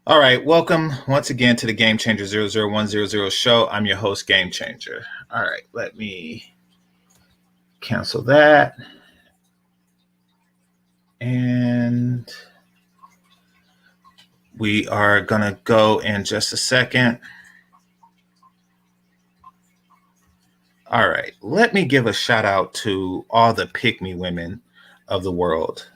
All right, welcome once again to the GameChanger 00100 show. I'm your host, GameChanger. All right, let me cancel that. And we are going to go in just a second. All right, let me give a shout out to all the pick me women of the world.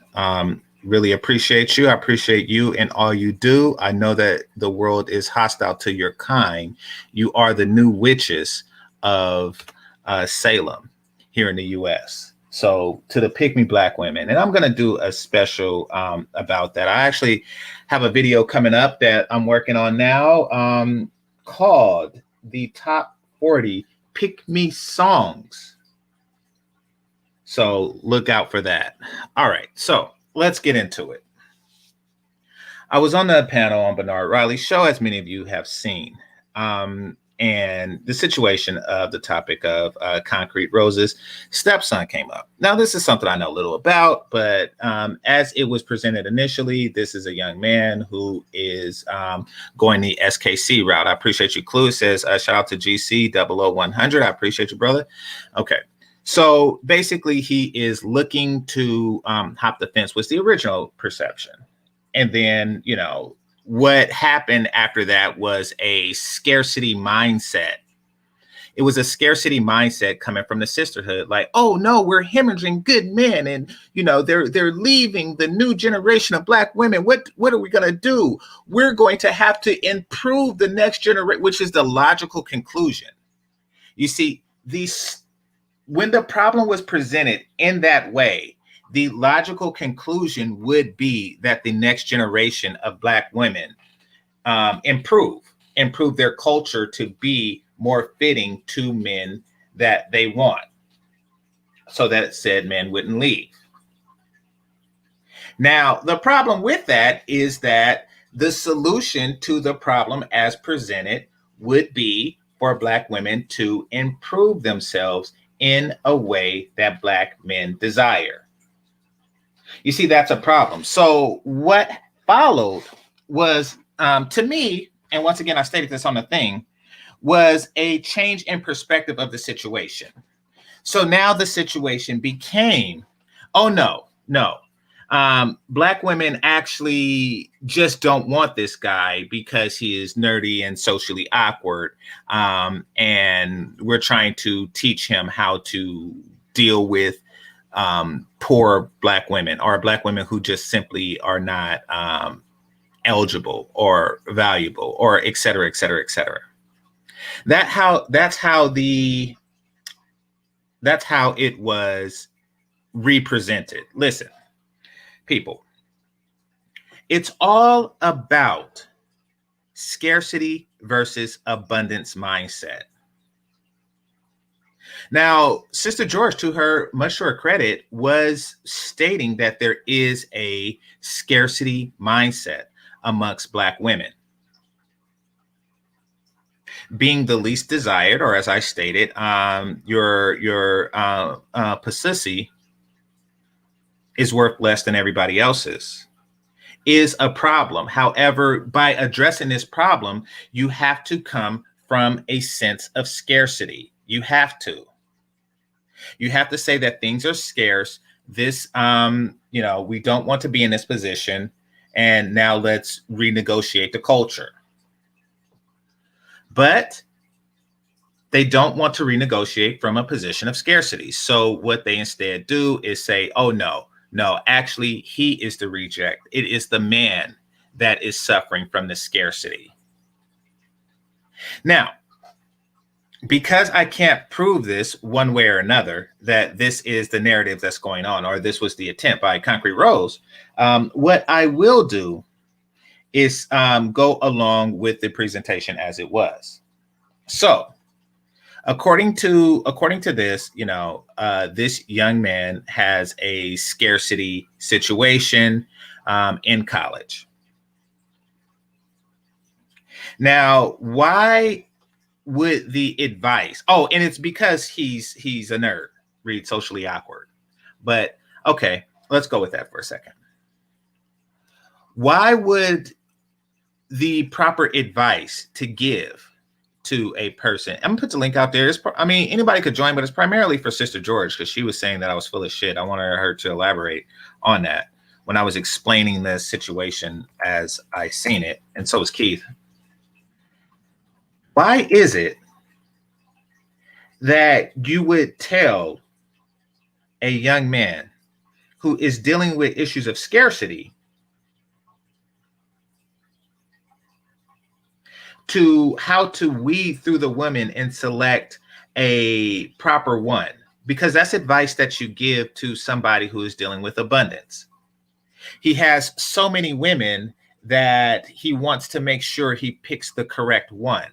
Really appreciate you. I appreciate you and all you do. I know that the world is hostile to your kind. You are the new witches of Salem here in the U.S. So to the pick me black women, and I'm going to do a special about that. I actually have a video coming up that I'm working on now called the top 40 pick me songs. So look out for that. All right, so let's get into it. I was on the panel on Bernard Riley's show, as many of you have seen. And the situation of the topic of Concrete Rose's stepson came up. Now, this is something I know little about, but as it was presented initially, this is a young man who is going the SKC route. I appreciate you, Clue. It says, shout out to GC 00100. I appreciate you, brother. Okay. So basically, he is looking to hop the fence was the original perception. And then, what happened after that was a scarcity mindset. It was a scarcity mindset coming from the sisterhood, like, oh no, we're hemorrhaging good men, and they're leaving the new generation of black women. What are we gonna do? We're going to have to improve the next generation, which is the logical conclusion. You see, when the problem was presented in that way, the logical conclusion would be that the next generation of black women improve their culture to be more fitting to men that they want, so that said men wouldn't leave. Now, the problem with that is that the solution to the problem as presented would be for black women to improve themselves in a way that black men desire. You see, that's a problem. So what followed was, to me, and once again, I stated this on the thing, was a change in perspective of the situation. So now the situation became, oh, no. Black women actually just don't want this guy because he is nerdy and socially awkward. And we're trying to teach him how to deal with poor black women, or black women who just simply are not eligible or valuable, or et cetera, et cetera, et cetera. That's how it was represented. Listen, people, it's all about scarcity versus abundance mindset. Now, Sister George, to her much to her credit, was stating that there is a scarcity mindset amongst black women. Being the least desired, or as I stated, your pussy is worth less than everybody else's, is a problem. However, by addressing this problem, you have to come from a sense of scarcity. You have to say that things are scarce. This, we don't want to be in this position. And now let's renegotiate the culture. But they don't want to renegotiate from a position of scarcity. So what they instead do is say, oh, no, actually, he is the reject. It is the man that is suffering from the scarcity. Now, because I can't prove this one way or another, that this is the narrative that's going on, or this was the attempt by Concrete Rose, what I will do is go along with the presentation as it was. So, according to this, this young man has a scarcity situation in college. Now, why would the advice? Oh, and it's because he's a nerd, read socially awkward. But okay, let's go with that for a second. Why would the proper advice to give to a person. I'm gonna put the link out there. I mean, anybody could join, but it's primarily for Sister George because she was saying that I was full of shit. I wanted her to elaborate on that when I was explaining the situation as I seen it, and so was Keith. Why is it that you would tell a young man who is dealing with issues of scarcity to how to weed through the women and select a proper one? Because that's advice that you give to somebody who is dealing with abundance. He has so many women that he wants to make sure he picks the correct one.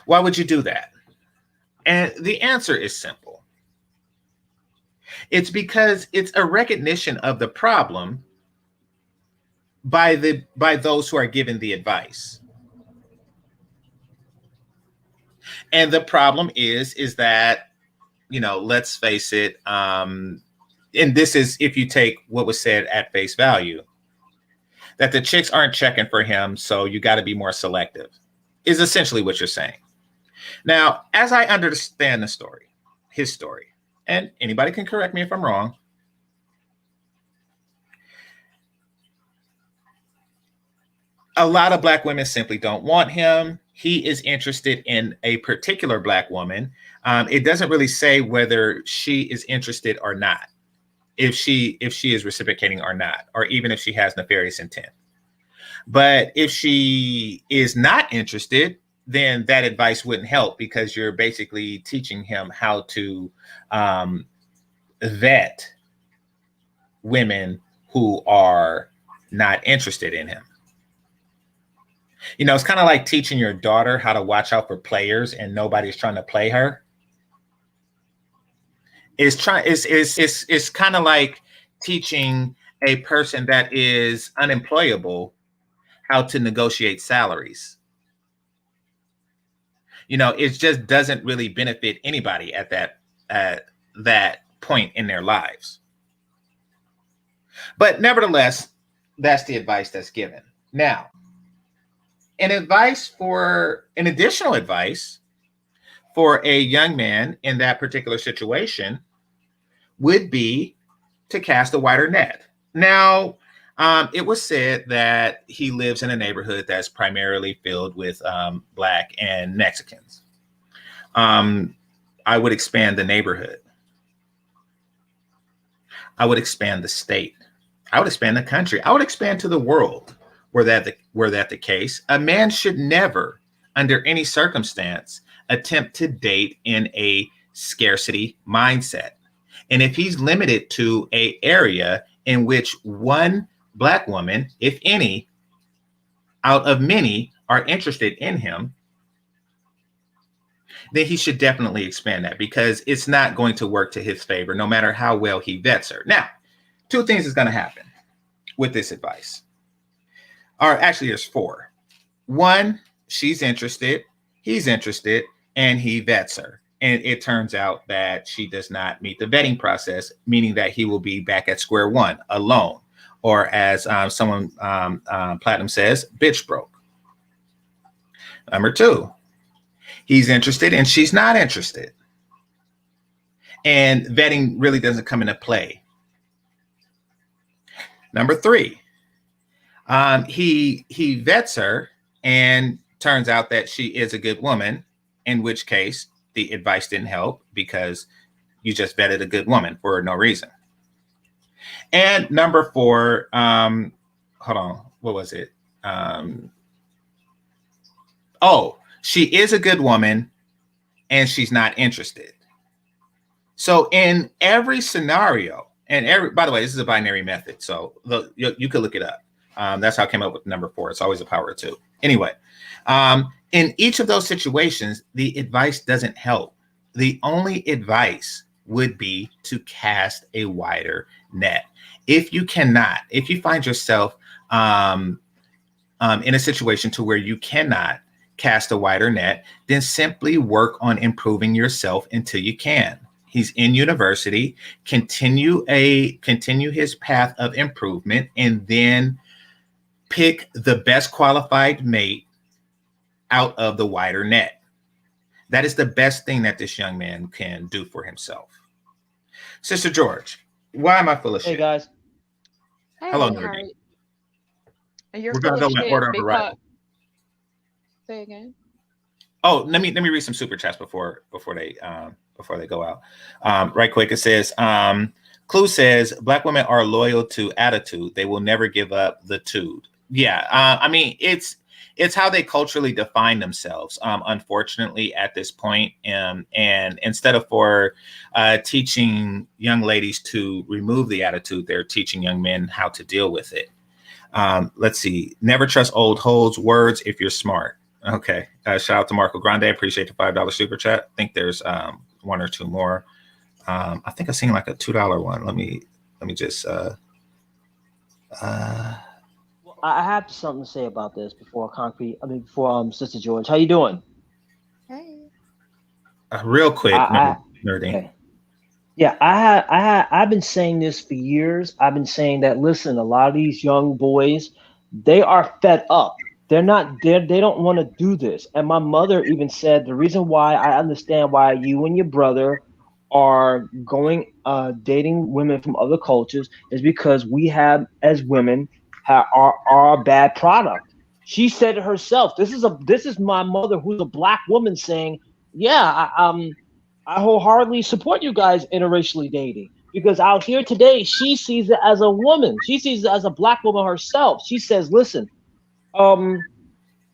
Why would you do that? And the answer is simple. It's because it's a recognition of the problem by those who are given the advice. And the problem is that, let's face it, and this is if you take what was said at face value, that the chicks aren't checking for him, so you got to be more selective, is essentially what you're saying. Now, as I understand the story, his story, and anybody can correct me if I'm wrong, a lot of Black women simply don't want him. He is interested in a particular Black woman. It doesn't really say whether she is interested or not, if she is reciprocating or not, or even if she has nefarious intent. But if she is not interested, then that advice wouldn't help because you're basically teaching him how to vet women who are not interested in him. It's kind of like teaching your daughter how to watch out for players and nobody's trying to play her. It's kind of like teaching a person that is unemployable how to negotiate salaries. It just doesn't really benefit anybody at that point in their lives. But nevertheless, that's the advice that's given. Now, an additional advice for a young man in that particular situation would be to cast a wider net. Now, it was said that he lives in a neighborhood that's primarily filled with Black and Mexicans. I would expand the neighborhood. I would expand the state. I would expand the country. I would expand to the world. Were that the case, a man should never, under any circumstance, attempt to date in a scarcity mindset. And if he's limited to an area in which one Black woman, if any, out of many are interested in him, then he should definitely expand that because it's not going to work to his favor, no matter how well he vets her. Now, two things is going to happen with this advice. Or actually, there's four. One, she's interested, he's interested, and he vets her. And it turns out that she does not meet the vetting process, meaning that he will be back at square one, alone. Or as someone, Platinum says, bitch broke. Number two, he's interested and she's not interested. And vetting really doesn't come into play. Number three, he vets her and turns out that she is a good woman, in which case the advice didn't help because you just vetted a good woman for no reason. And number four, hold on, what was it? She is a good woman and she's not interested. So in every scenario, and by the way, this is a binary method, so you could look it up. That's how I came up with number four. It's always a power of two. Anyway, in each of those situations, the advice doesn't help. The only advice would be to cast a wider net. If you find yourself in a situation to where you cannot cast a wider net, then simply work on improving yourself until you can. He's in university, continue his path of improvement, and then pick the best qualified mate out of the wider net. That is the best thing that this young man can do for himself. Sister George, why am I full of Hey shit? guys. Hello, Hey, Nerdy. you're We're gonna full go of in shit order of because arrival. say again. Oh, let me read some super chats before they go out. Right quick, it says Clue says black women are loyal to attitude. They will never give up the tude. Yeah, I mean it's how they culturally define themselves. Unfortunately, at this point, and instead of for teaching young ladies to remove the attitude, they're teaching young men how to deal with it. Let's see. Never trust old hoes words if you're smart. Okay. Shout out to Marco Grande. Appreciate the $5 super chat. I think there's one or two more. I think I've seen like a $2 one. Let me just Well, I have something to say about this before Sister George. How you doing? Hey. real quick, I nerdy. okay. Yeah, I've been saying this for years. I've been saying that, listen, a lot of these young boys, they are fed up. They don't want to do this. And my mother even said the reason why I understand why you and your brother are going dating women from other cultures is because we have as women are a bad product. She said it herself. This is my mother who's a black woman saying, yeah, I wholeheartedly support you guys interracially dating because out here today, she sees it as a woman. She sees it as a black woman herself. She says, "Listen, um,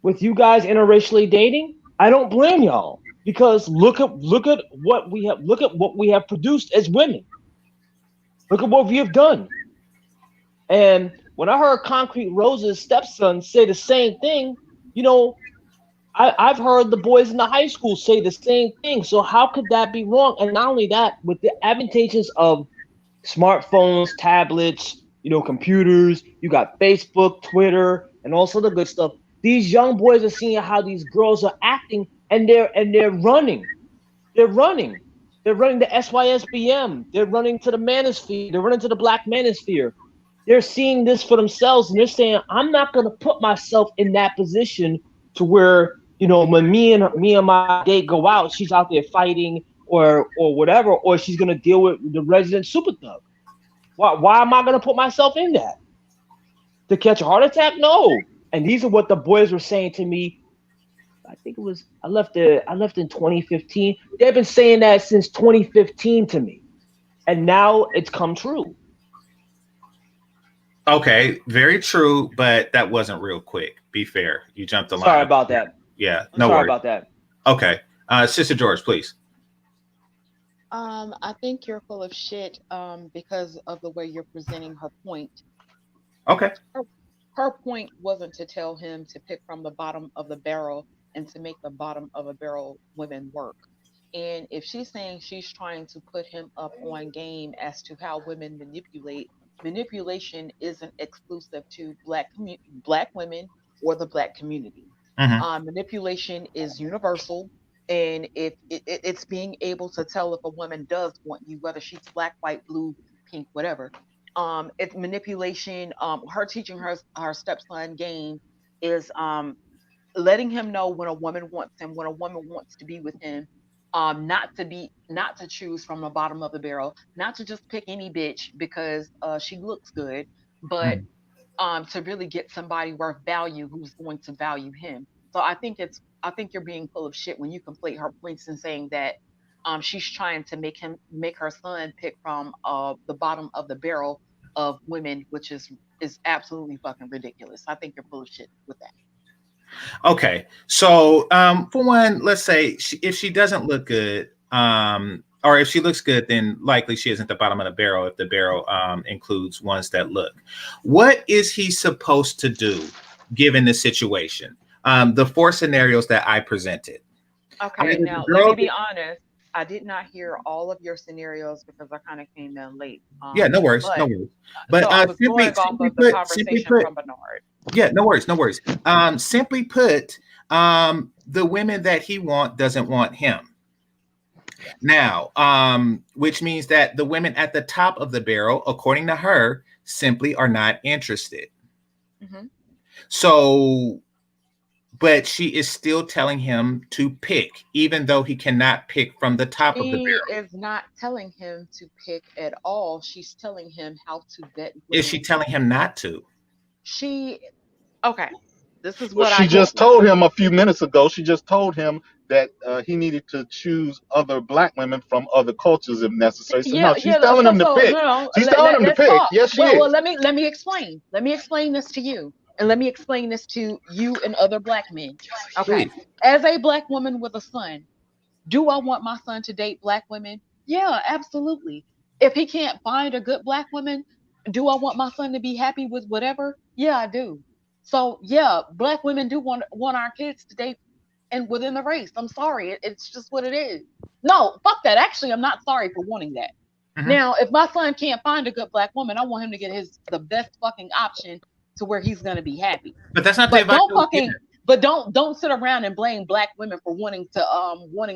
with you guys interracially dating, I don't blame y'all because look at what we have. Look at what we have produced as women. Look at what we have done." And when I heard Concrete Rose's stepson say the same thing, you know, I've heard the boys in the high school say the same thing. So how could that be wrong? And not only that, with the advantages of smartphones, tablets, computers, you got Facebook, Twitter, and also the good stuff. These young boys are seeing how these girls are acting, and they're running. They're running. They're running the SYSBM. They're running to the manosphere. They're running to the black manosphere. They're seeing this for themselves, and they're saying, "I'm not going to put myself in that position to where when me and my date go out, she's out there fighting or whatever, or she's going to deal with the resident super thug. Why am I going to put myself in that to catch a heart attack? No." And these are what the boys were saying to me. I think it was I left in 2015. They've been saying that since 2015 to me, and now it's come true. Okay, very true, but that wasn't real quick. Be fair. You jumped the Sorry line. about that. Yeah, I'm no sorry worries. about that. Okay. Sister George, please. I think you're full of shit because of the way you're presenting her point. Okay. Her, her point wasn't to tell him to pick from the bottom of the barrel and to make the bottom of a barrel women work. And if she's saying she's trying to put him up on game as to how women manipulate, manipulation isn't exclusive to black women or the black community. Mm-hmm. Manipulation is universal, and if it's being able to tell if a woman does want you, whether she's black, white, blue, pink, whatever. It's manipulation. Her teaching her stepson game is letting him know when a woman wants him, when a woman wants to be with him, not to choose from the bottom of the barrel, not to just pick any bitch because she looks good, but Mm-hmm. to really get somebody worth value who's going to value him. So I think you're being full of shit when you complete her points and saying that she's trying to make her son pick from the bottom of the barrel of women, which is absolutely fucking ridiculous. I think you're full of shit with that. Okay. So, for one, let's say if she doesn't look good, or if she looks good, then likely she isn't the bottom of the barrel if the barrel includes ones that look. What is he supposed to do given the situation? The four scenarios that I presented. Okay, Either the now let me girl, be honest. I did not hear all of your scenarios because I kind of came in late. yeah, no worries, no But worries. so But I was simply, going off simply of the put, simply conversation put, from Bernard. yeah, no worries, no worries. Simply put, the women that he doesn't want him. Yes. Now, which means that the women at the top of the barrel, according to her, simply are not interested. Hmm. So, but she is still telling him to pick, even though he cannot pick from the top of the She barrel. is not telling him to pick at all. She's telling him how to vet Is she women. telling him not to? She, okay, this is Well, what I she get. just told him a few minutes ago. She just told him that he needed to choose other black women from other cultures if necessary. So Yeah, no, she's yeah. telling So, him to so pick. no, no. She's telling him to Let's pick. talk. Yes, she Well, is. let me explain. Let me explain this to you, and let me explain this to you and other black men. Okay, Please. as a black woman with a son, do I want my son to date black women? Yeah, absolutely. If he can't find a good black woman, do I want my son to be happy with whatever? Yeah, I do. So yeah, black women do want our kids to date and within the race. I'm sorry, it's just what it is. No, fuck that. Actually, I'm not sorry for wanting that. Mhm. Now, if my son can't find a good black woman, I want him to get his the best fucking option to where he's gonna be happy. But that's not the But advice don't that was given. fucking but don't sit around and blame black women for wanting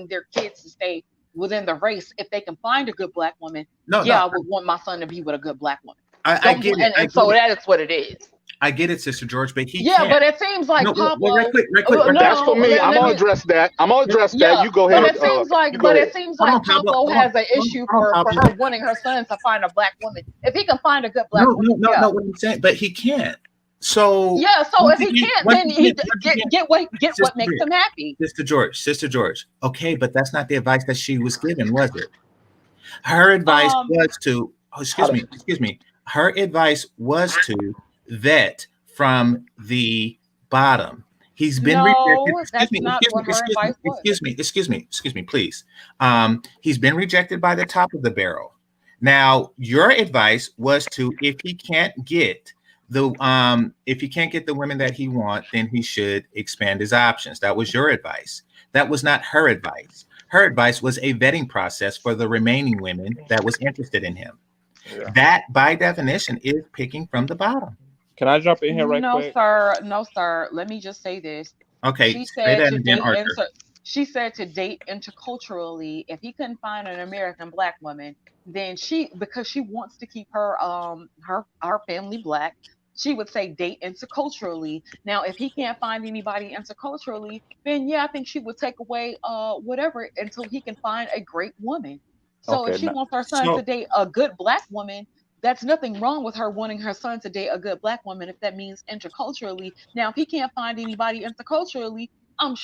their kids to stay within the race. If they can find a good black woman, No, yeah, no, I would want my son to be with a good black woman. I Don't get it. I and get so it. that is what it is. I get it, Sister George, but he Yeah, can't. but it seems like No, well, right Pablo. quick, right quick, right No, quick. That's for no, me. I'm let gonna me. address that. I'm gonna address that. Yeah, You go but ahead. it seems You like, go but it ahead. seems Hold like on, Pablo. Pablo Hold on. has an issue Hold on, for Pablo. her wanting her son to find a black woman. If he can find a good black No, no, woman, no, yeah, no. What I'm saying, but he can't. So yeah. So once if he again, can't, once then again, he once get again, what Sister makes George, him happy. Sister George. Okay, but that's not the advice that she was given, was it? Her advice Um, was to, oh, How to, excuse me. Her advice was to vet from the bottom. He's been rejected. no, that's not what her advice was. Excuse me, please. He's been rejected by the top of the barrel. Now, your advice was to, if he can't get the women that he wants, then he should expand his options. That was your advice. That was not her advice. Her advice was a vetting process for the remaining women that was interested in him. Yeah. That, by definition, is picking from the bottom. Can I jump in here right No, quick? sir. No, sir. Let me just say this. Okay, She say said that to again, date Arthur. inter. She said to date interculturally. If he couldn't find an American black woman, then because she wants to keep her family black, she would say date interculturally. Now, if he can't find anybody interculturally, then yeah, I think she would take away whatever until he can find a great woman. So if Okay. she wants her son to So, date a good black woman, that's nothing wrong with her wanting her son to date a good black woman if that means interculturally. Now, if he can't find anybody interculturally, I'm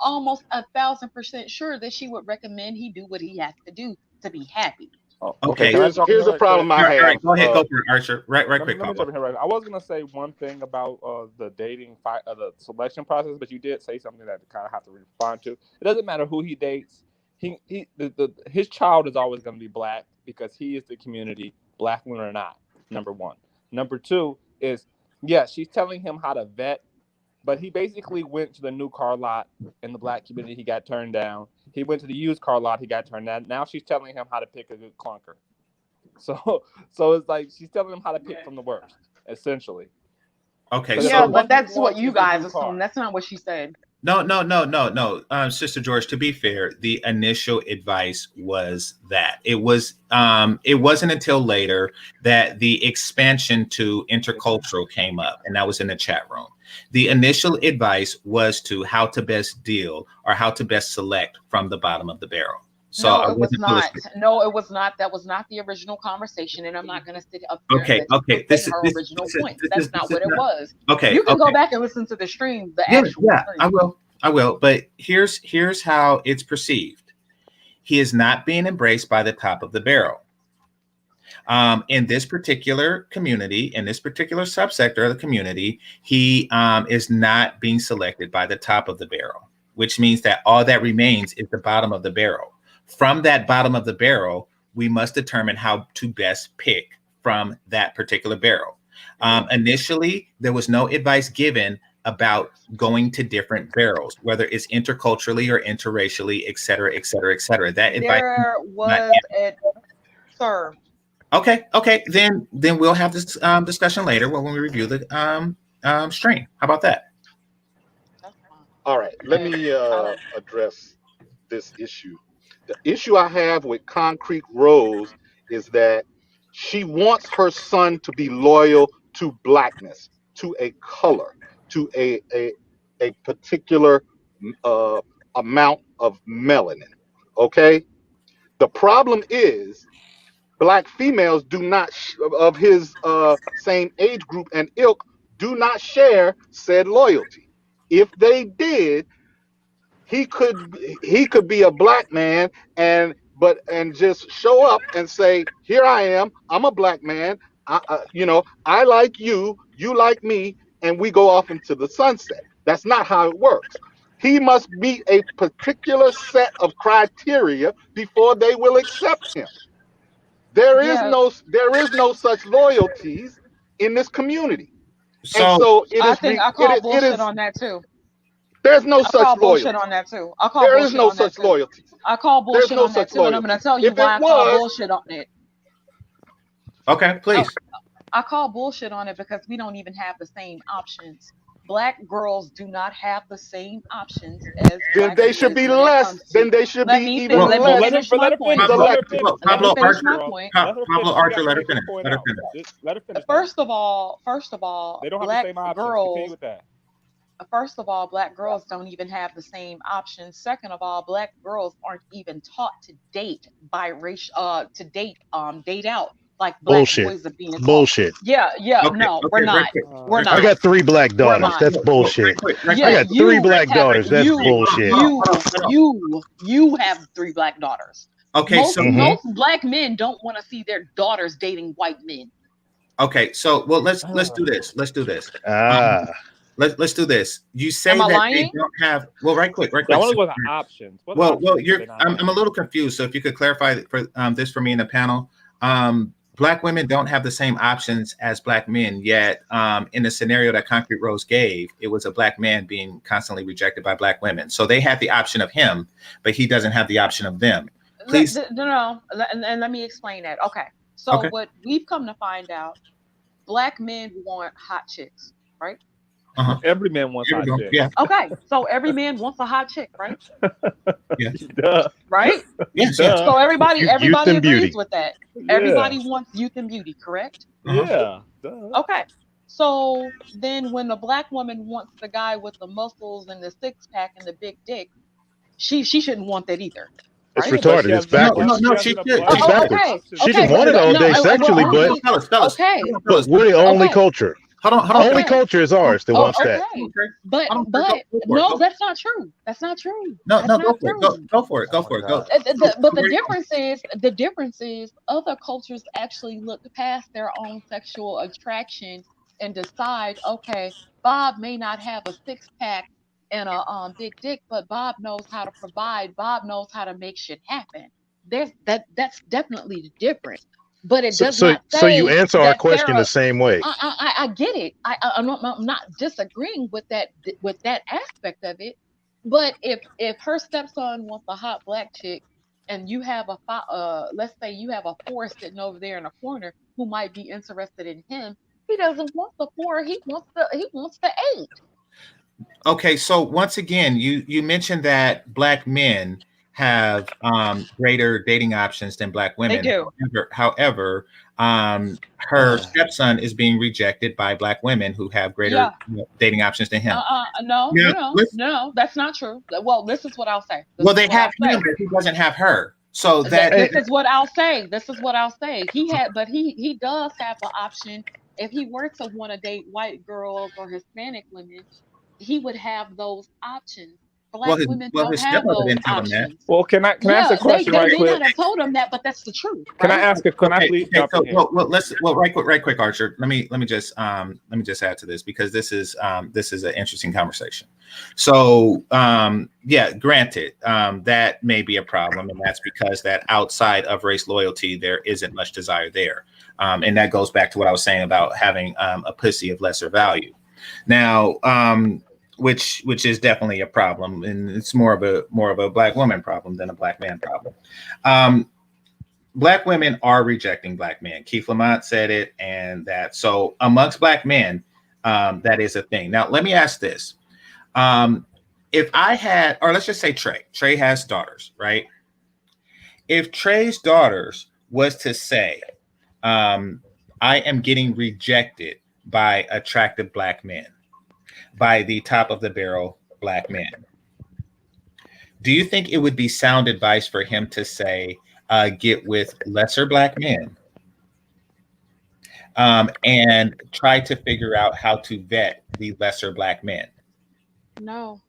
almost 1,000% sure that she would recommend he do what he has to do to be happy. Oh, okay. okay. Can I here's jump in here's here a right quick? problem I All right, have. go ahead. Go for it, Archer. Right Let me quick, let me Pablo. jump in here right. I was gonna say one thing about the the selection process, but you did say something that I kind of have to respond to. It doesn't matter who he dates. His child is always going to be black because he is the community, black women or not. Number one. Number two is, yeah, she's telling him how to vet, but he basically went to the new car lot in the black community. He got turned down. He went to the used car lot. He got turned down. Now she's telling him how to pick a good clunker. So it's like she's telling him how to pick from the worst, essentially. Okay, Because if Yeah, the so but one he that's what wants you is a guys new assume. car. That's not what she said. no. Sister George, to be fair, the initial advice was that it wasn't until later that the expansion to intercultural came up, and that was in the chat room. The initial advice was to how to best deal or how to best select from the bottom of the barrel. So No, I it was wasn't not. No, it was not. That was not the original conversation, and I'm not going to sit up here and okay. let you Okay, take her original point. That's not this is what it not was. okay. You can go Okay, back and listen to the stream, the yeah, actual yeah. I stream. will. I will. But here's how it's perceived. He is not being embraced by the top of the barrel. In this particular community, in this particular subsector of the community, he is not being selected by the top of the barrel, which means that all that remains is the bottom of the barrel. From that bottom of the barrel, we must determine how to best pick from that particular barrel. Initially, there was no advice given about going to different barrels, whether it's interculturally or interracially, et cetera, et cetera, et cetera. That advice There was not was a sir. okay, okay. Then we'll have this discussion later when we review the stream. How about that? That's fine. All right, let And me I don't. address this issue. The issue I have with Concrete Rose is that she wants her son to be loyal to blackness. to a color, to a particular amount of melanin. Okay. The problem is black females do not of his same age group and ilk do not share said loyalty. If they did, he could be a black man and just show up and say, here I am, I'm a black man, I like you, you like me, and we go off into the sunset. That's not how it works. He must meet a particular set of criteria before they will accept him. Yeah, There is no such loyalties in this community. And So so it I is think I it call is, it bullshit is on that too. there's no I such call bullshit loyalty. on that too. I call There is bullshit no on that such too. loyalty. I call There's bullshit no on that such too, and I'm gonna loyalty. tell you If it why I call was, bullshit on it. okay, I, please. I call bullshit on it because we don't even have the same options. Black girls do not have the same options as then black they should boys be when it less. comes to. Then they should Let be me even let Well, me well, less let her finish my let her point. finish. Pablo, Let her selective. finish. Let me Pablo finish my Archer, Bro. point. Let her Pablo finish. She Archer, got to let her finish her finish. point Let her out. finish. Let her finish now. First of all, They don't have the black same options. Continue girls with that. first of all, black girls don't even have the same options. Second of all, black girls aren't even taught to date date out like black Bullshit. boys are being taught. Bullshit. Yeah, Okay, no, we're okay, right not. quick, We're right I quick. not. got 3 black We're daughters. not. That's Look, right bullshit. quick, right I Yeah, quick. got 3 you black have daughters. That's you bullshit. you have 3 black daughters. Okay, Most so Hmm. most black men don't want to see their daughters dating white men. okay, so well, let's do this. Let's do this. Um, Ah. let's do this. You Am say I that they lying? don't have. Well, right quick, right I quick. want to So, go with the options. What well, options do you're. they not I'm a have? little confused. So if you could clarify for this for me in the panel. Black women don't have the same options as black men. Yet, in the scenario that Concrete Rose gave, it was a black man being constantly rejected by black women. So they had the option of him, but he doesn't have the option of them. Please. No, and let me explain that. Okay, so Okay. what we've come to find out, black men want hot chicks, right? Uh-huh. Every man wants Here we hot go. chicks. Yeah. Okay, so every man wants a hot chick, right? Yes. Duh. Right? Yes. Yes. Duh. So everybody Youth everybody and agrees beauty. with that. Yeah. Everybody wants youth and beauty, correct? Uh-huh. Yeah. Duh. Okay. So then when the black woman wants the guy with the muscles and the six pack and the big dick, she shouldn't want that either, It's right? Yeah, but she retarded. has It's an No, abundance. no, backwards. She no. has She an should. She It's abundance should. of backwards. options. She Okay, can want it but all no, day sexually, well, but Fellas. okay, Fellas. we're the only okay, culture. Hold on. Only okay. culture is ours that wants that. Okay. Okay. But Hold on. Go, but go for it. no, Go. that's not true. That's not true. No, That's no, not go for it. Go, true. go for it. Oh Go my for it. Go. God. But Where you going? the difference is other cultures actually look past their own sexual attraction and decide, okay, Bob may not have a six pack and a big dick, but Bob knows how to provide. Bob knows how to make shit happen. That's definitely the difference. But it So, does so, not so you say answer our that question the Sarah. same way. I get it. I'm not disagreeing with that aspect of it. But if her stepson wants a hot black chick, and you have let's say you have a four sitting over there in a corner who might be interested in him, he doesn't want the four. He wants the eight. Okay, so once again, you mentioned that black men have greater dating options than black They women. do. However, her stepson is being rejected by black women who have greater Yeah. dating options than him. No, Now, that's not true. Well, this is what I'll say. well, they have him, but he doesn't have her. So that This is what I'll say. This is what I'll say. He does have the option. If he were to want to date white girls or Hispanic women, he would have those options. well, Black women well, don't his have stepmother those didn't tell him that. options. Well, can I ask Yeah, a question they right may quick? not have told him that, but that's the truth, Can I right? ask? Can I please Okay. jump So, in here? right quick, Archer. Let me just add to this because this is an interesting conversation. So, yeah, granted, that may be a problem, and that's because that outside of race loyalty, there isn't much desire there, and that goes back to what I was saying about having a pussy of lesser value. Now, which is definitely a problem, and it's more of a black woman problem than a black man problem. Black women are rejecting black men. Keith Lamont said it, and that so amongst black men, that is a thing. Now, let me ask this: if I had, or let's just say Trey has daughters, right? If Trey's daughters was to say, I am getting rejected by attractive black men, by the top of the barrel black men. Do you think it would be sound advice for him to say, get with lesser black men, and try to figure out how to vet the lesser black men? No,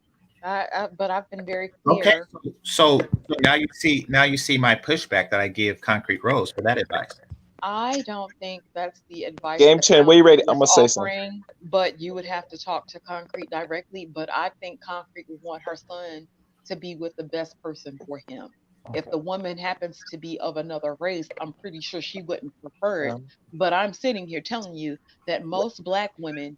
but I've been very Okay, clear. so now you see my pushback that I give Concrete Rose for that advice. I don't think that's the advice Game that Changer, where you ready? Concrete I'm is gonna say something. offering, but you would have to talk to Concrete directly. But I think Concrete would want her son to be with the best person for him. If the woman happens to be of another race, I'm pretty sure she wouldn't prefer it. But I'm sitting here telling you that most black women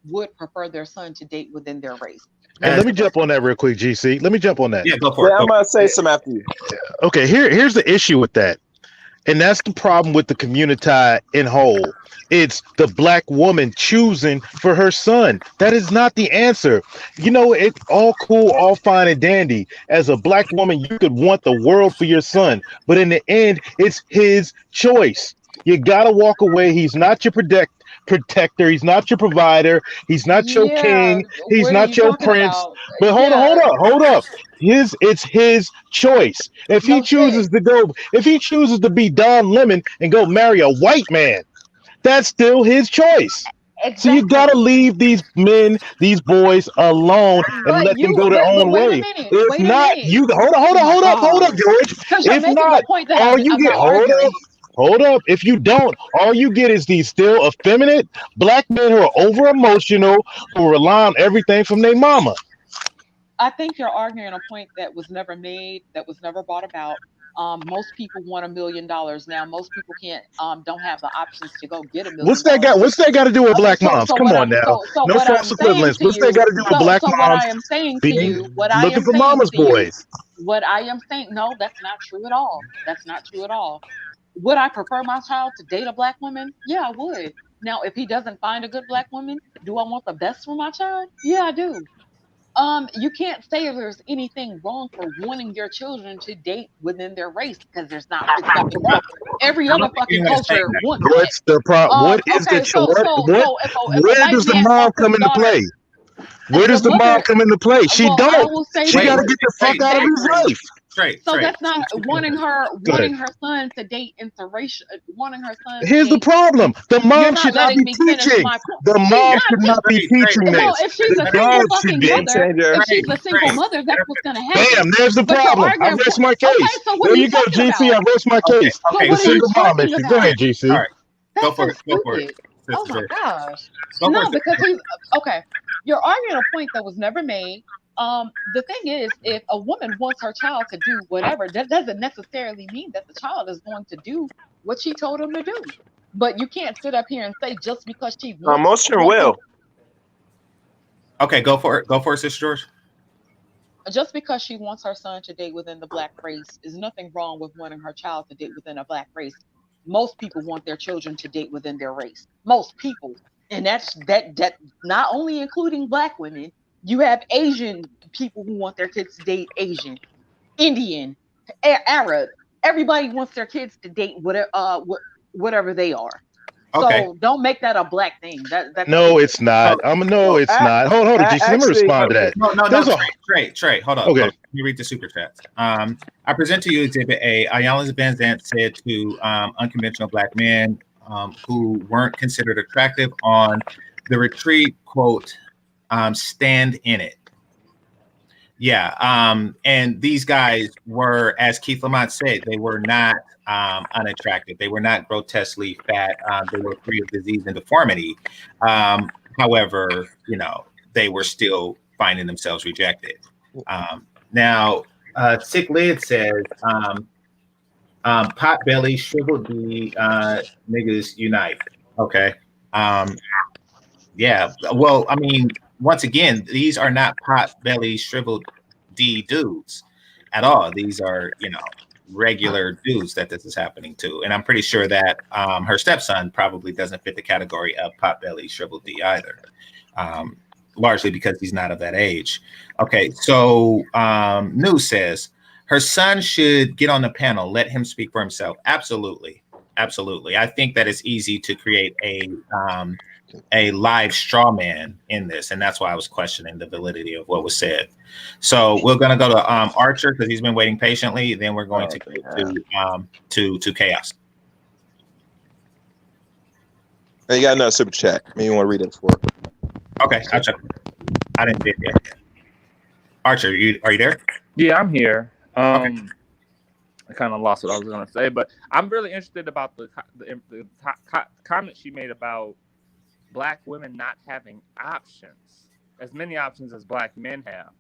would prefer their son to date within their race. Hey, let me jump on that real quick, GC. Let me jump on that. Yeah, go for it. Yeah, I'm gonna say something after you. Okay, here's the issue with that. And that's the problem with the community in whole. It's the black woman choosing for her son. That is not the answer. You know, it's all cool, all fine and dandy. As a black woman, you could want the world for your son. But in the end, it's his choice. You got to walk away. He's not your protector. He's not your provider. He's not your king. He's what are not you your talking prince. about? But hold up. It's his choice. If he No chooses shit. if he chooses to be Don Lemon and go marry a white man, that's still his choice. So you gotta Exactly. leave these men, these boys alone and let them go their But own wait a way. minute. If Wait a not, minute. you hold Oh my up, God. George. Because you're If making not, a point that all you I'm get, not arguing. hold up. If you don't, all you get is these still effeminate black men who are over emotional, who rely on everything from their mama. I think you're arguing a point that was never made, that was never brought about. Most people want $1 million now. Most people can't, don't have the options to go get $1 million. What's that got to do with black So, moms? so Come what on I'm, now. so No what I'm false saying equivalence. to What's that you, got to do with black what I moms am saying to being you, what I looking am for saying mama's to you, boys? what I am saying, no, that's not true at all. That's not true at all. Would I prefer my child to date a black woman? Yeah, I would. Now, if he doesn't find a good black woman, do I want the best for my child? Yeah, I do. You can't say there's anything wrong for wanting your children to date within their race because there's not. It's nothing wrong. Every I other don't think fucking anyone is saying culture that. wants that. What's the problem? What is the Okay, what? if a Where white does the man mom wants his come into daughter, play? Where the does the mom mother, come into play? She well, I don't. will say She Wait, got this to get the fuck out of his exactly. life. So Trey. that's not Go ahead. wanting her son to date interracial, wanting her son to Here's the date. problem. The You're mom not should not letting be me finish teaching. my point. The She's mom should not. not be teaching Well, this. if she's The a dad single should fucking be. Game mother, Changer. if she's a single mother, that's what's gonna happen. Bam, there's the But you're problem. I arguing. rest my Okay, case. so what There are you you go, talking GC. I about? rest my Okay, case. But The what are you single mom talking issue. Go about? ahead, all GC. right. Go That's for so it. Go for it, stupid. Oh Sister my George. gosh. Go for it, No, Sister because George. he's okay. You're arguing a point that was never made. The thing is, if a woman wants her child to do whatever, that doesn't necessarily mean that the child is going to do what she told him to do. But you can't sit up here and say just because she Motion wants his will. Okay, go for it. Go for it, Sister George. just because she wants her son to date within the black race is nothing wrong with wanting her child to date within a black race. Most people want their children to date within their race. Most people. And that not only including black women, you have Asian people who want their kids to date Asian, Indian, Arab. Everybody wants their kids to date whatever they are. Okay. So don't make that a black thing. That's No, stupid. it's not. So, No, it's not. Hold on, GC. Let me Actually, respond to okay. that. no, There's a Trey. Hold up. okay. Let me read the super chats. I present to you Exhibit A. Iyanla Vanzant said to unconventional black men who weren't considered attractive on the retreat, quote, stand in it. Yeah. And these guys were, as Keith Lamont said, they were not unattractive. They were not grotesquely fat. They were free of disease and deformity. However, they were still finding themselves rejected. Now, Sick Lid says, pot belly, shriveled D, niggas unite. Okay. Yeah. Well, I mean, once again, these are not pot belly, shriveled D dudes at all. These are, regular dudes that this is happening to. And I'm pretty sure that her stepson probably doesn't fit the category of pot belly, shriveled D either. Largely because he's not of that age. Okay, so News says her son should get on the panel, let him speak for himself. Absolutely. Absolutely. I think that it's easy to create a live straw man in this, and that's why I was questioning the validity of what was said. So we're going to go to Archer because he's been waiting patiently. Then we're going to go to Chaos. Hey, you got another super chat. Maybe you want to read it for. Okay, I'll check. I didn't get it. Archer, are you there? Yeah, I'm here. Okay. I kind of lost what I was going to say, but I'm really interested about the comment she made about Black women not having options, as many options as Black men have.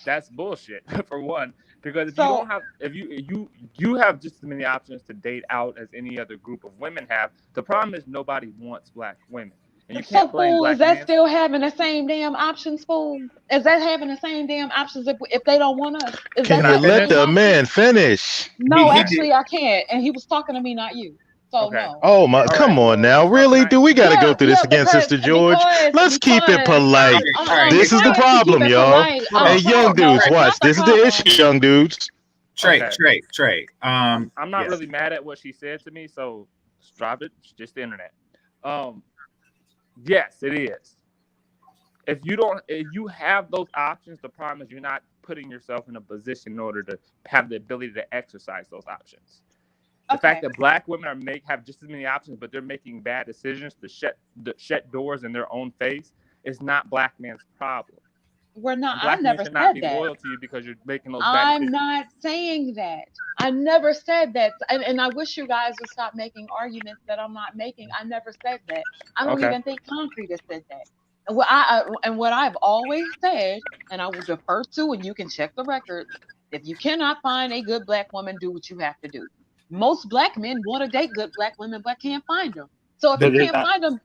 That's bullshit for one, because if you don't have, if you have just as many options to date out as any other group of women have, the problem is nobody wants Black women. And you can't blame Black is that men. still having the same damn options, fool? Is that having the same damn options if they don't want us? Is Can that you let the options? man finish? No, He actually, I can't. And he was talking to me, not you. So Okay. no. Oh my! All Come right, on now, so really? can I- Do we got to go Yeah, through this yeah, again, because- Sister George? Let's keep it because- polite. All right. This is the because problem, keep it y'all. polite. Hey, young dudes, it's watch. not the This is the problem. issue, young dudes. Trey. I'm not yes. really mad at what she said to me, so drop it. It's just the internet. Yes, it is. If you have those options, the problem is you're not putting yourself in a position in order to have the ability to exercise those options. The fact that Black women have just as many options, but they're making bad decisions to shut doors in their own face is not Black man's problem. We're not. Black I men never should not said be that. loyal to you because you're making those bad decisions. I'm not saying that. I never said that. And I wish you guys would stop making arguments that I'm not making. I never said that. I don't even think Concrete has said that. And what I've always said, and I will defer to, and you can check the record. If you cannot find a good Black woman, do what you have to do. Most Black men want to date good Black women, but can't find them. So if you can't find them,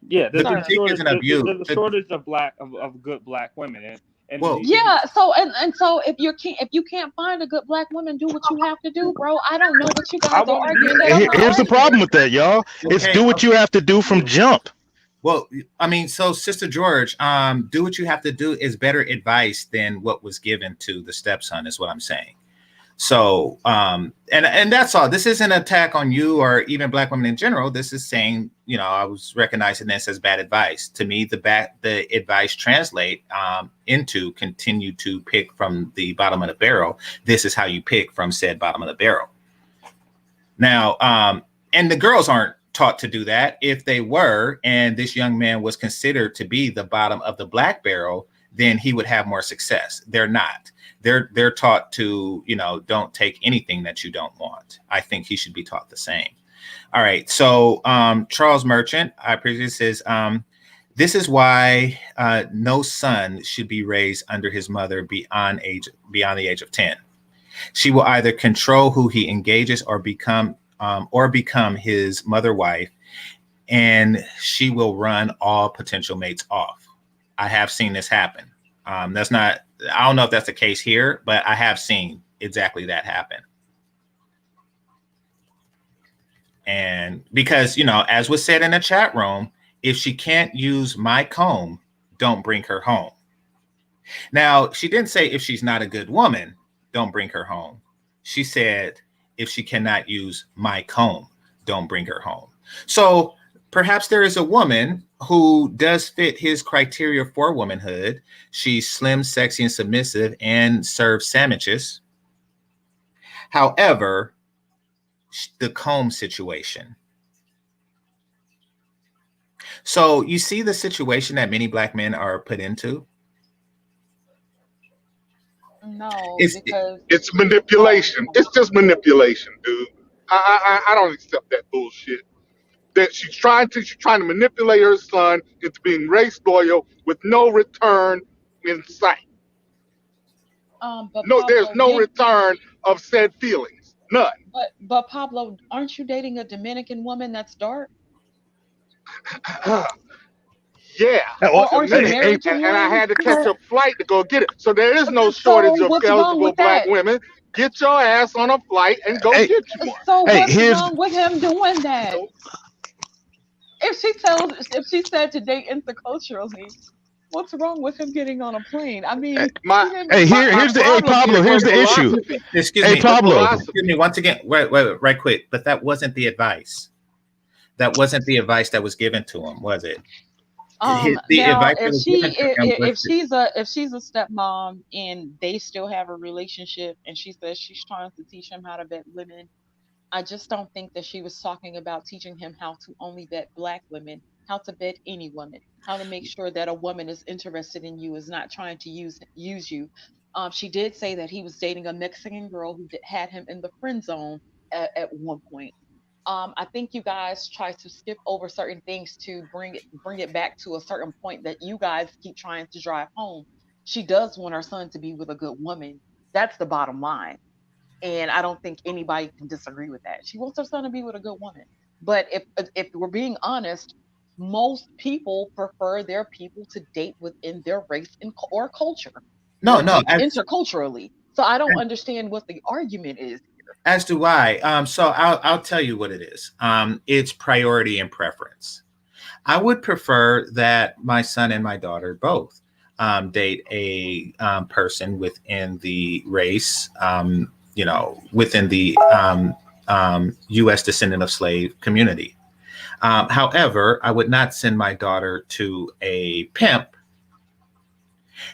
yeah, there's The critique isn't of you. There's a shortage of good Black women, and Well, yeah. So so if you can't find a good Black woman, do what you have to do, bro. I don't know what you guys are arguing. That I'm not Here's the arguing. problem with that, y'all. It's do what you have to do from jump. Well, I mean, so Sister George, do what you have to do is better advice than what was given to the stepson, is what I'm saying. So, and that's all. This isn't an attack on you or even Black women in general. This is saying, I was recognizing this as bad advice. To me, the advice translate into continue to pick from the bottom of the barrel. This is how you pick from said bottom of the barrel. Now, and the girls aren't taught to do that. If they were, and this young man was considered to be the bottom of the black barrel, then he would have more success. They're not. They're taught to, don't take anything that you don't want. I think he should be taught the same. All right. So Charles Merchant, I appreciate, says, this is why no son should be raised under his mother beyond the age of 10. She will either control who he engages or become his mother wife, and she will run all potential mates off. I have seen this happen. I don't know if that's the case here, but I have seen exactly that happen. And because, as was said in the chat room, if she can't use my comb, don't bring her home. Now, she didn't say if she's not a good woman, don't bring her home. She said, if she cannot use my comb, don't bring her home. So perhaps there is a woman who does fit his criteria for womanhood. She's slim, sexy, and submissive and serves sandwiches. However, the comb situation. So you see the situation that many black men are put into? No, because it's manipulation. It's just manipulation, dude. I don't accept that bullshit. That she's trying to manipulate her son into being race loyal with no return in sight. But no, Pablo, there's no return of said feelings. None. But Pablo, aren't you dating a Dominican woman that's dark? Yeah. Or aren't you married to one? And I had to catch a flight to go get it. So there is no shortage of eligible black women. Get your ass on a flight and go get you one. So what's wrong with him doing that? If she said to date interculturally, What's wrong with him getting on a plane? I Eh, mean, My he didn't. Hey, my here, my here's the hey problem Pablo. is Here's the the issue. philosophy. Excuse Hey me, The Pablo. excuse philosophy. me once again. Right quick. But that wasn't the advice. That wasn't the advice that was given to him, was it? The Now advice that was given to him was, if she's a stepmom and they still have a relationship and she says she's trying to teach him how to vet women, I just don't think that she was talking about teaching him how to only vet black women, how to vet any woman, how to make sure that a woman is interested in you, is not trying to use you. She did say that he was dating a Mexican girl who had him in the friend zone at one point. I think you guys try to skip over certain things to bring it back to a certain point that you guys keep trying to drive home. She does want her son to be with a good woman. That's the bottom line. And I don't think anybody can disagree with that. She wants her son to be with a good woman. But if we're being honest, most people prefer their people to date within their race or culture, no, or no. date interculturally. So I don't understand what the argument is. As do I. So I'll tell you what it is. It's priority and preference. I would prefer that my son and my daughter both date a person within the race, within the U.S. descendant of slave community. However, I would not send my daughter to a pimp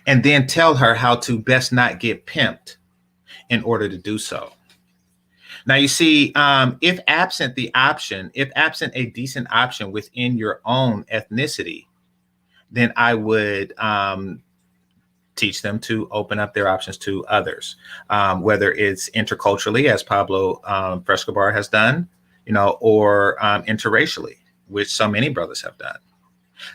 and then tell her how to best not get pimped in order to do so. Now, you see, if absent a decent option within your own ethnicity, then I would teach them to open up their options to others, whether it's interculturally, as Pablo Frescobar has done, or interracially, which so many brothers have done.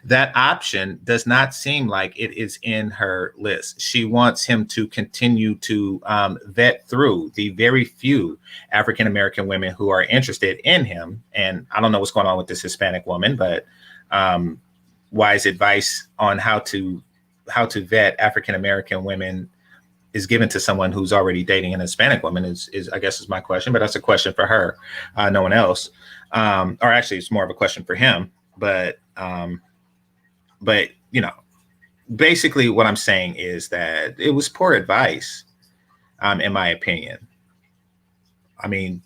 That option does not seem like it is in her list. She wants him to continue to vet through the very few African American women who are interested in him. And I don't know what's going on with this Hispanic woman, but um, wise advice on how to vet African American women is given to someone who's already dating an Hispanic woman is I guess is my question, but that's a question for her, no one else. Or actually, it's more of a question for him. But basically, what I'm saying is that it was poor advice, in my opinion. I mean,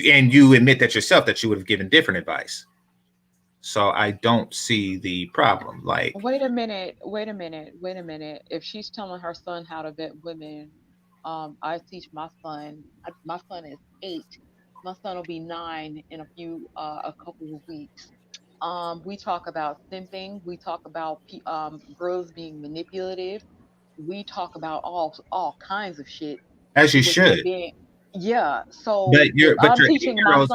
and you admit that yourself that you would have given different advice. So I don't see the problem. Like, Wait a minute, wait a minute, wait a minute. If she's telling her son how to vet women, I teach my son. My son is 8. My son will be 9 in a couple of weeks. We talk about simping. We talk about girls being manipulative. We talk about all kinds of shit as you with him should, being. Yeah. So but your 8 year olds.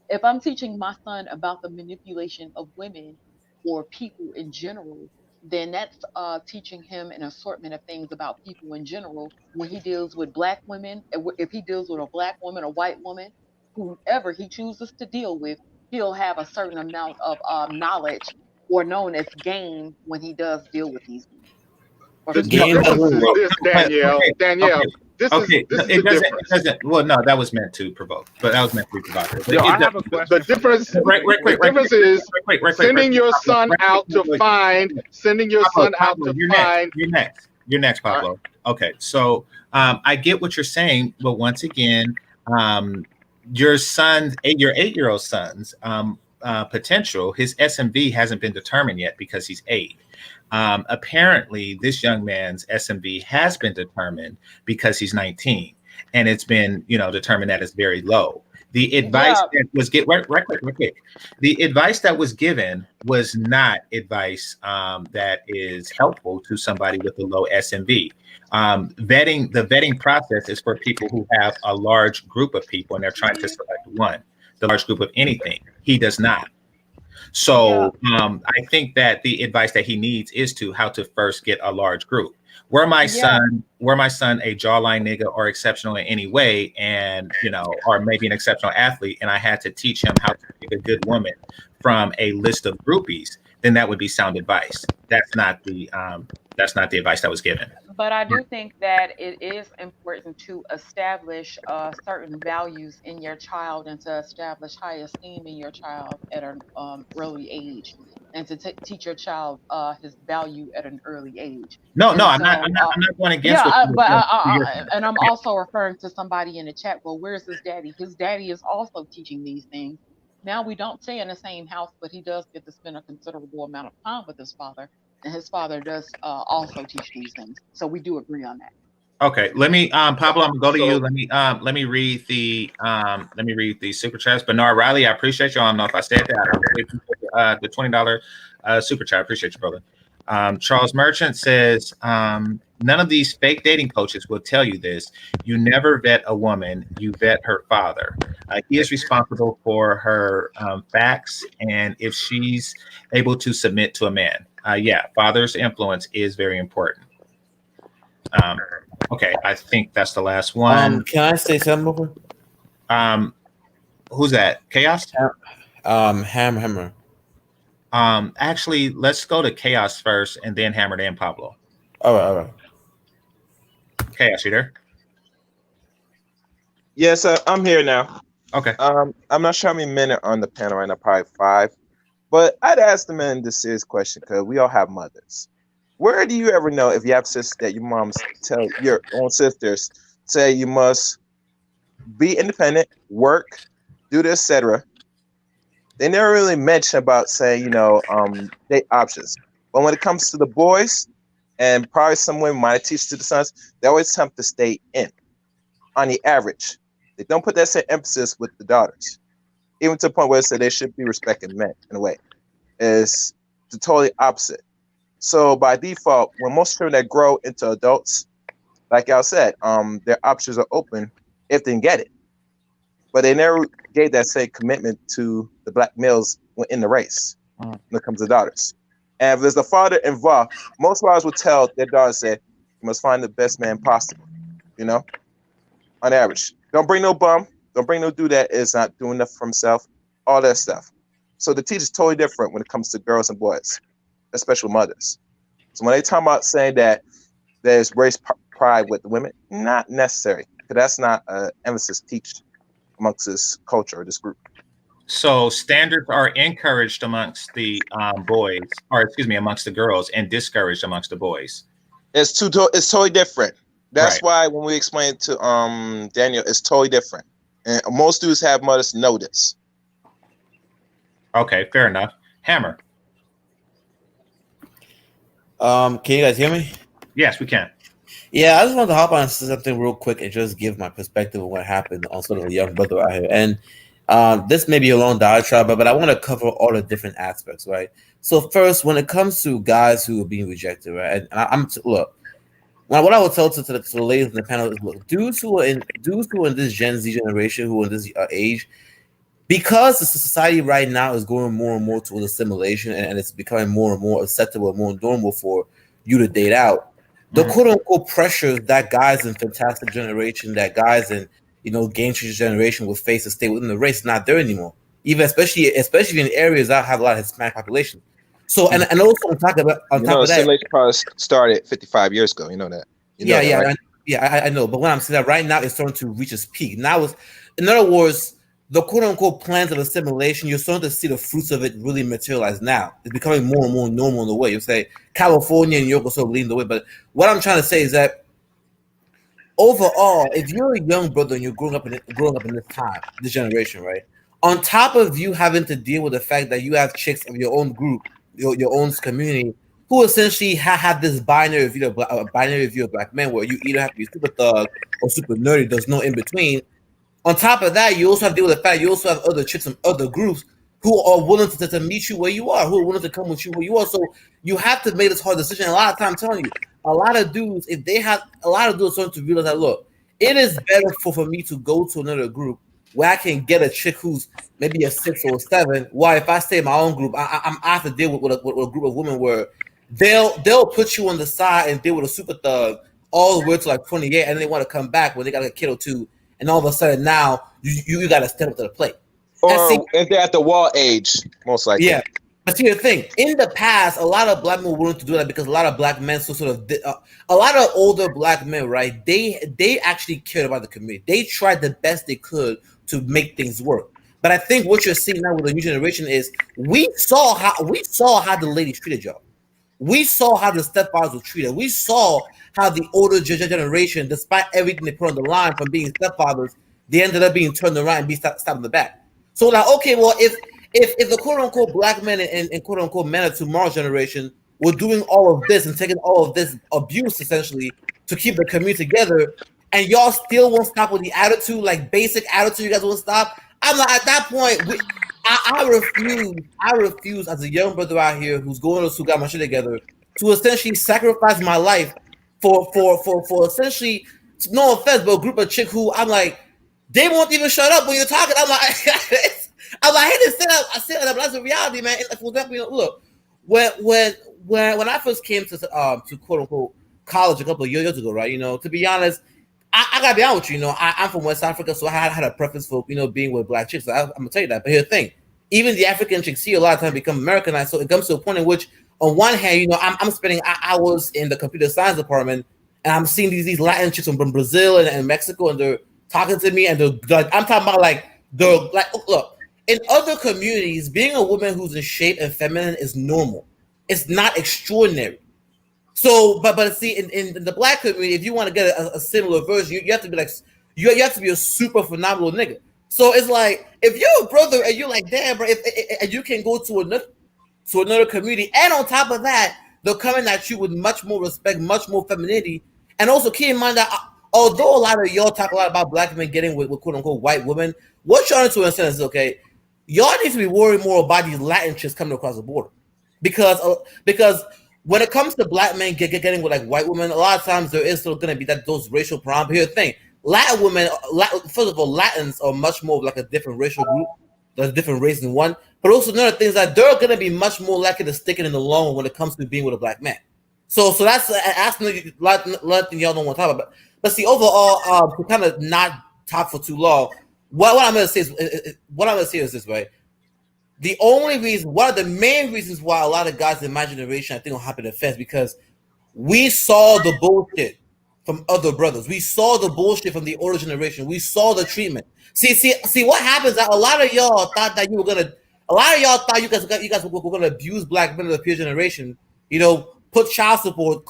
if I'm teaching my son about the manipulation of women or people in general, then that's teaching him an assortment of things about people in general. When he deals with black women, if he deals with a black woman, a white woman, whoever he chooses to deal with, he'll have a certain amount of knowledge, or known as game, when he does deal with these women or The females. Game difference is over. Well, this, but Danielle. okay, Danielle, okay, this is okay. No, this is the it doesn't. It difference. doesn't. Well, no, that was meant to provoke, but that was meant to be provocative. But Yo, it I have a doesn't. The question for the difference Right individual. quick, the right quick, difference is right sending quick, your Pablo, son right quick, out to Pablo, find sending your son out Pablo, to you're next. find. You're next, All right. Pablo. Okay, so I get what you're saying, but once again, um, your 8 year old son's potential, his SMV hasn't been determined yet because he's 8. Apparently, this young man's SMV has been determined because he's 19, and it's been determined that it's very low. The advice Yeah, that was get right quick. The advice that was given was not advice that is helpful to somebody with a low SMV. The vetting process is for people who have a large group of people and they're trying to select one, the large group of anything. He does not. yeah, So I think that the advice that he needs is to how to first get a large group. yeah. Were my son a jawline nigga or exceptional in any way, and or maybe an exceptional athlete, and I had to teach him how to pick a good woman from a list of groupies, then that would be sound advice. That's not the advice that was given. But I do think that it is important to establish certain values in your child and to establish high esteem in your child at an early age. and to teach your child his value at an early age. No, no, And I'm not. so, I'm not going against yeah, what you were saying. and I'm also referring to somebody in the chat. Well, where's his daddy? His daddy is also teaching these things. Now we don't stay in the same house, but he does get to spend a considerable amount of time with his father, and his father does also teach these things. So we do agree on that. Okay, let me Pablo, I'm gonna go to you. So Let me read the super chats. Bernard Riley, I appreciate you. I don't know if I said that. I really appreciate the $20 super chat. I appreciate you, brother. Charles Merchant says, none of these fake dating coaches will tell you this. You never vet a woman, you vet her father. He is responsible for her facts, and if she's able to submit to a man. Yeah, father's influence is very important. Okay, I think that's the last one. Can I say something? Who's that? Chaos? Hammer. Actually, let's go to Chaos first, and then Hammer, then Pablo. All right. Chaos, you there? Yes, I'm here now. Okay. I'm not sure how many men are on the panel right now, probably 5. But I'd ask the men this serious question because we all have mothers. Where do you ever know if you have sisters that your moms tell your own sisters say you must be independent, work, do this, etc. They never really mention about saying, date options. But when it comes to the boys, and probably some women might teach to the sons, they always attempt to stay in. On the average, they don't put that same emphasis with the daughters, even to the point where they say they should be respecting men in a way. It's the totally opposite. So by default, when most children that grow into adults, like y'all said, their options are open if they can get it. But they never gave that same commitment to the black males in the race when it comes to daughters. And if there's a father involved, most fathers will tell their daughters, say, you must find the best man possible, on average. Don't bring no bum. Don't bring no dude that is not doing enough for himself, all that stuff. So the teacher's totally different when it comes to girls and boys, especially mothers. So when they talk about saying that there's race pride with the women, not necessary, because that's not an emphasis teach amongst this culture or this group. So standards are encouraged amongst the boys, or excuse me, amongst the girls, and discouraged amongst the boys. It's totally different. That's Right. why when we explain it to Daniel, it's totally different. And most dudes have mothers know this. Okay, fair enough. Hammer. Can you guys hear me? Yes, we can. Yeah, I just wanted to hop on something real quick and just give my perspective of what happened on sort of a young brother out here. And this may be a long diatribe, but I want to cover all the different aspects, right? So first, when it comes to guys who are being rejected, right? And look, what I would tell to the ladies in the panel is, look, dudes who are in this Gen Z generation, who are in this age, because the society right now is going more and more towards assimilation, and it's becoming more and more acceptable, more normal for you to date out. The quote unquote pressures that guys in Fantastic Generation, that guys in GameChanger generation will face to stay within the race is not there anymore. Even especially in areas that have a lot of Hispanic population. So and also on top of that, assimilation probably started 55 years ago. You know that. I know. But when I'm saying that right now, it's starting to reach its peak. Now, in other words, the quote-unquote plans of assimilation, you're starting to see the fruits of it really materialize now. It's becoming more and more normal in the way. You say California and New York are sort of leading the way. But what I'm trying to say is that overall, if you're a young brother and you're growing up in this time, this generation, right? On top of you having to deal with the fact that you have chicks of your own group, your own community, who essentially have this binary view of black men, where you either have to be super thug or super nerdy. There's no in between. On top of that, you also have to deal with the fact you also have other chicks from other groups who are willing to meet you where you are, who are willing to come with you where you are. So you have to make this hard decision. A lot of times, I'm telling you, a lot of dudes starting to realize that, look, it is better for me to go to another group where I can get a chick who's maybe a 6 or a 7. While if I stay in my own group, I have to deal with a group of women where they'll put you on the side and deal with a super thug all the way to like 28, and then they want to come back when they got a kid or two. And all of a sudden now you got to step up to the plate. Or if they're at the wall age, most likely. Yeah. But see the thing, in the past, a lot of black men were willing to do that because a lot of black men a lot of older black men, right? They actually cared about the community. They tried the best they could to make things work. But I think what you're seeing now with the new generation is we saw how the ladies treated y'all. We saw how the stepfathers were treated. We saw how the older generation, despite everything they put on the line from being stepfathers, they ended up being turned around and be stabbed in the back. So like, okay, well, if the quote unquote black men and quote unquote men of tomorrow's generation were doing all of this and taking all of this abuse essentially to keep the community together, and y'all still won't stop with the attitude, like basic attitude, you guys won't stop. I'm like, at that point, I refuse. I refuse as a young brother out here who's going to school, got my shit together, to essentially sacrifice my life for essentially, no offense, but a group of chick who I'm like, they won't even shut up when you're talking. I'm like, I hate to say that. I say that, but that's the reality, man. Look, when I first came to quote unquote college a couple of years ago, right? You know, to be honest, I gotta be honest with you. You know, I'm from West Africa, so I had a preference for being with black chicks. So I'm gonna tell you that. But here's the thing: even the African chicks here a lot of times become Americanized. So it comes to a point in which, on one hand, you know, I'm spending hours in the computer science department, and I'm seeing these Latin chicks from Brazil and Mexico, and they're talking to me, and they're like, I'm talking about like they're like, look, in other communities, being a woman who's in shape and feminine is normal. It's not extraordinary. So, but see, in the black community, if you want to get a similar version, you have to be like, you have to be a super phenomenal nigga. So it's like, if you're a brother and you're like, damn, bro, and you can go to another community, and on top of that, they're coming at you with much more respect, much more femininity, and also keep in mind that although a lot of y'all talk a lot about black men getting with quote unquote white women, what y'all need to understand is, okay, y'all need to be worried more about these Latin chicks coming across the border, because when it comes to black men getting with like white women, a lot of times there is still going to be those racial problems. But here's the thing: Latin women, first of all, Latins are much more of like a different racial group. There's a different race than one. But also another thing is that they're going to be much more likely to stick it in the long run when it comes to being with a black man. So that's a lot thing y'all don't want to talk about. But see, overall, to kind of not talk for too long, what I'm going to say is this, right? The only reason, one of the main reasons why a lot of guys in my generation, I think, will hop in the fence, because we saw the bullshit from other brothers. We saw the bullshit from the older generation. We saw the treatment. See what happens. A lot of y'all thought that you guys were gonna abuse black men of the peer generation. You know, put child support,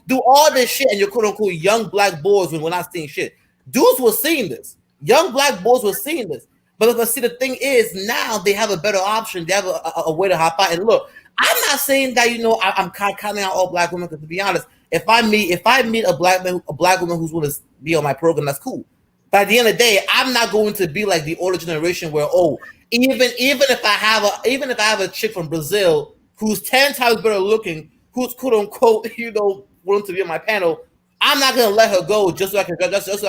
do all this shit, and you're quote unquote young black boys when we're not seeing shit. Dudes were seeing this. Young black boys were seeing this. But see, the thing is, now they have a better option. They have a way to hop out. And look, I'm not saying that I'm counting out all black women. Because to be honest, if I meet a black woman who's going to be on my program, that's cool. But at the end of the day, I'm not going to be like the older generation where even if I have a chick from Brazil who's 10 times better looking, who's quote unquote willing to be on my panel, I'm not gonna let her go just so I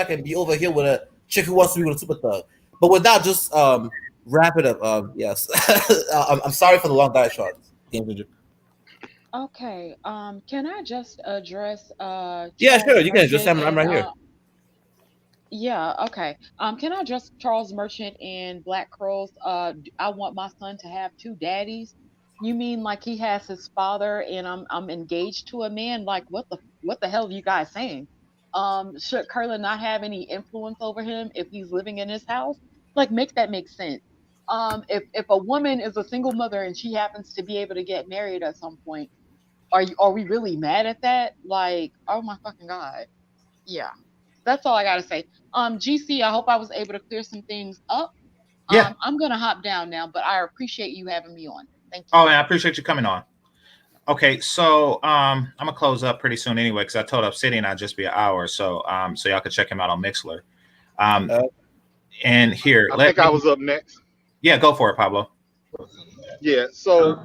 can be over here with a chick who wants to be with a super thug. But without just wrap it up, yes. I'm sorry for the long diatribe. Okay. Can I just address Yeah, Charles sure. You can just. Merchant I'm and right here. yeah, okay. Can I address Charles Merchant and Black Crows? I want my son to have two daddies. You mean like he has his father and I'm engaged to a man? Like what the hell are you guys saying? Should Curlin not have any influence over him if he's living in his house? Like make that make sense. If a woman is a single mother and she happens to be able to get married at some point, are we really mad at that? Like, oh my fucking god. Yeah. That's all I gotta say. GC, I hope I was able to clear some things up. Yeah. I'm gonna hop down now, but I appreciate you having me on. Thank Oh, you. and I appreciate you coming on. Okay, so I'm gonna close up pretty soon anyway, because I told Obsidian I'd just be an hour, so so y'all could check him out on Mixler. And here, I think I was up next. yeah, go for it, Pablo. Yeah. So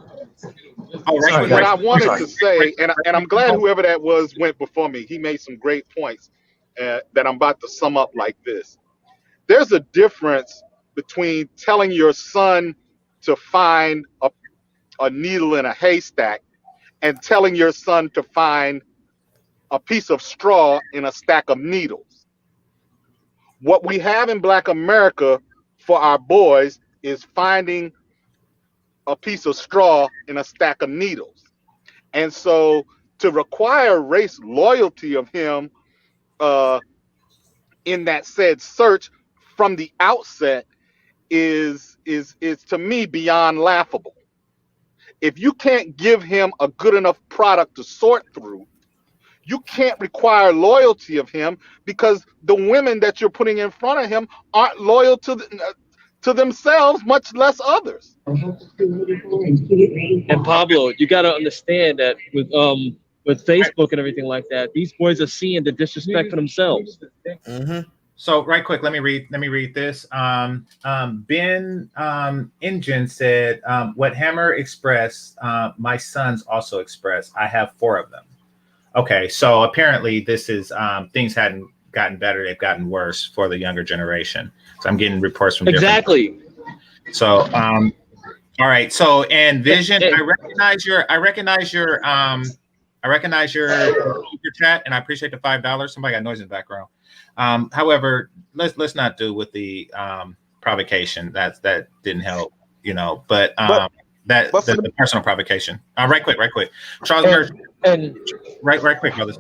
Oh, right Sorry, quick, what guys. I right wanted quick, to right say, quick, and I'm glad whoever that was went before me. He made some great points that I'm about to sum up like this. There's a difference between telling your son to find a needle in a haystack and telling your son to find a piece of straw in a stack of needles. What we have in Black America for our boys is finding a piece of straw in a stack of needles. And so to require race loyalty of him uh, in that said search from the outset is to me beyond laughable. If you can't give him a good enough product to sort through, you can't require loyalty of him, because the women that you're putting in front of him aren't loyal to themselves, much less others. And Pablo, you got to understand that with Facebook and everything like that, these boys are seeing the disrespect for themselves. Mm-hmm. So right quick, let me read this. Ben Engine said, what Hammer expressed, my sons also expressed. I have 4 of them. Okay, so apparently this is things hadn't gotten better; they've gotten worse for the younger generation. So I'm getting reports from Exactly. So all right. So and Vision, I recognize your super chat, and I appreciate the $5. Somebody got noise in the background. However, let's not do with the provocation. That didn't help, But the personal provocation. Right quick. Charles Merchant. Right quick, brothers.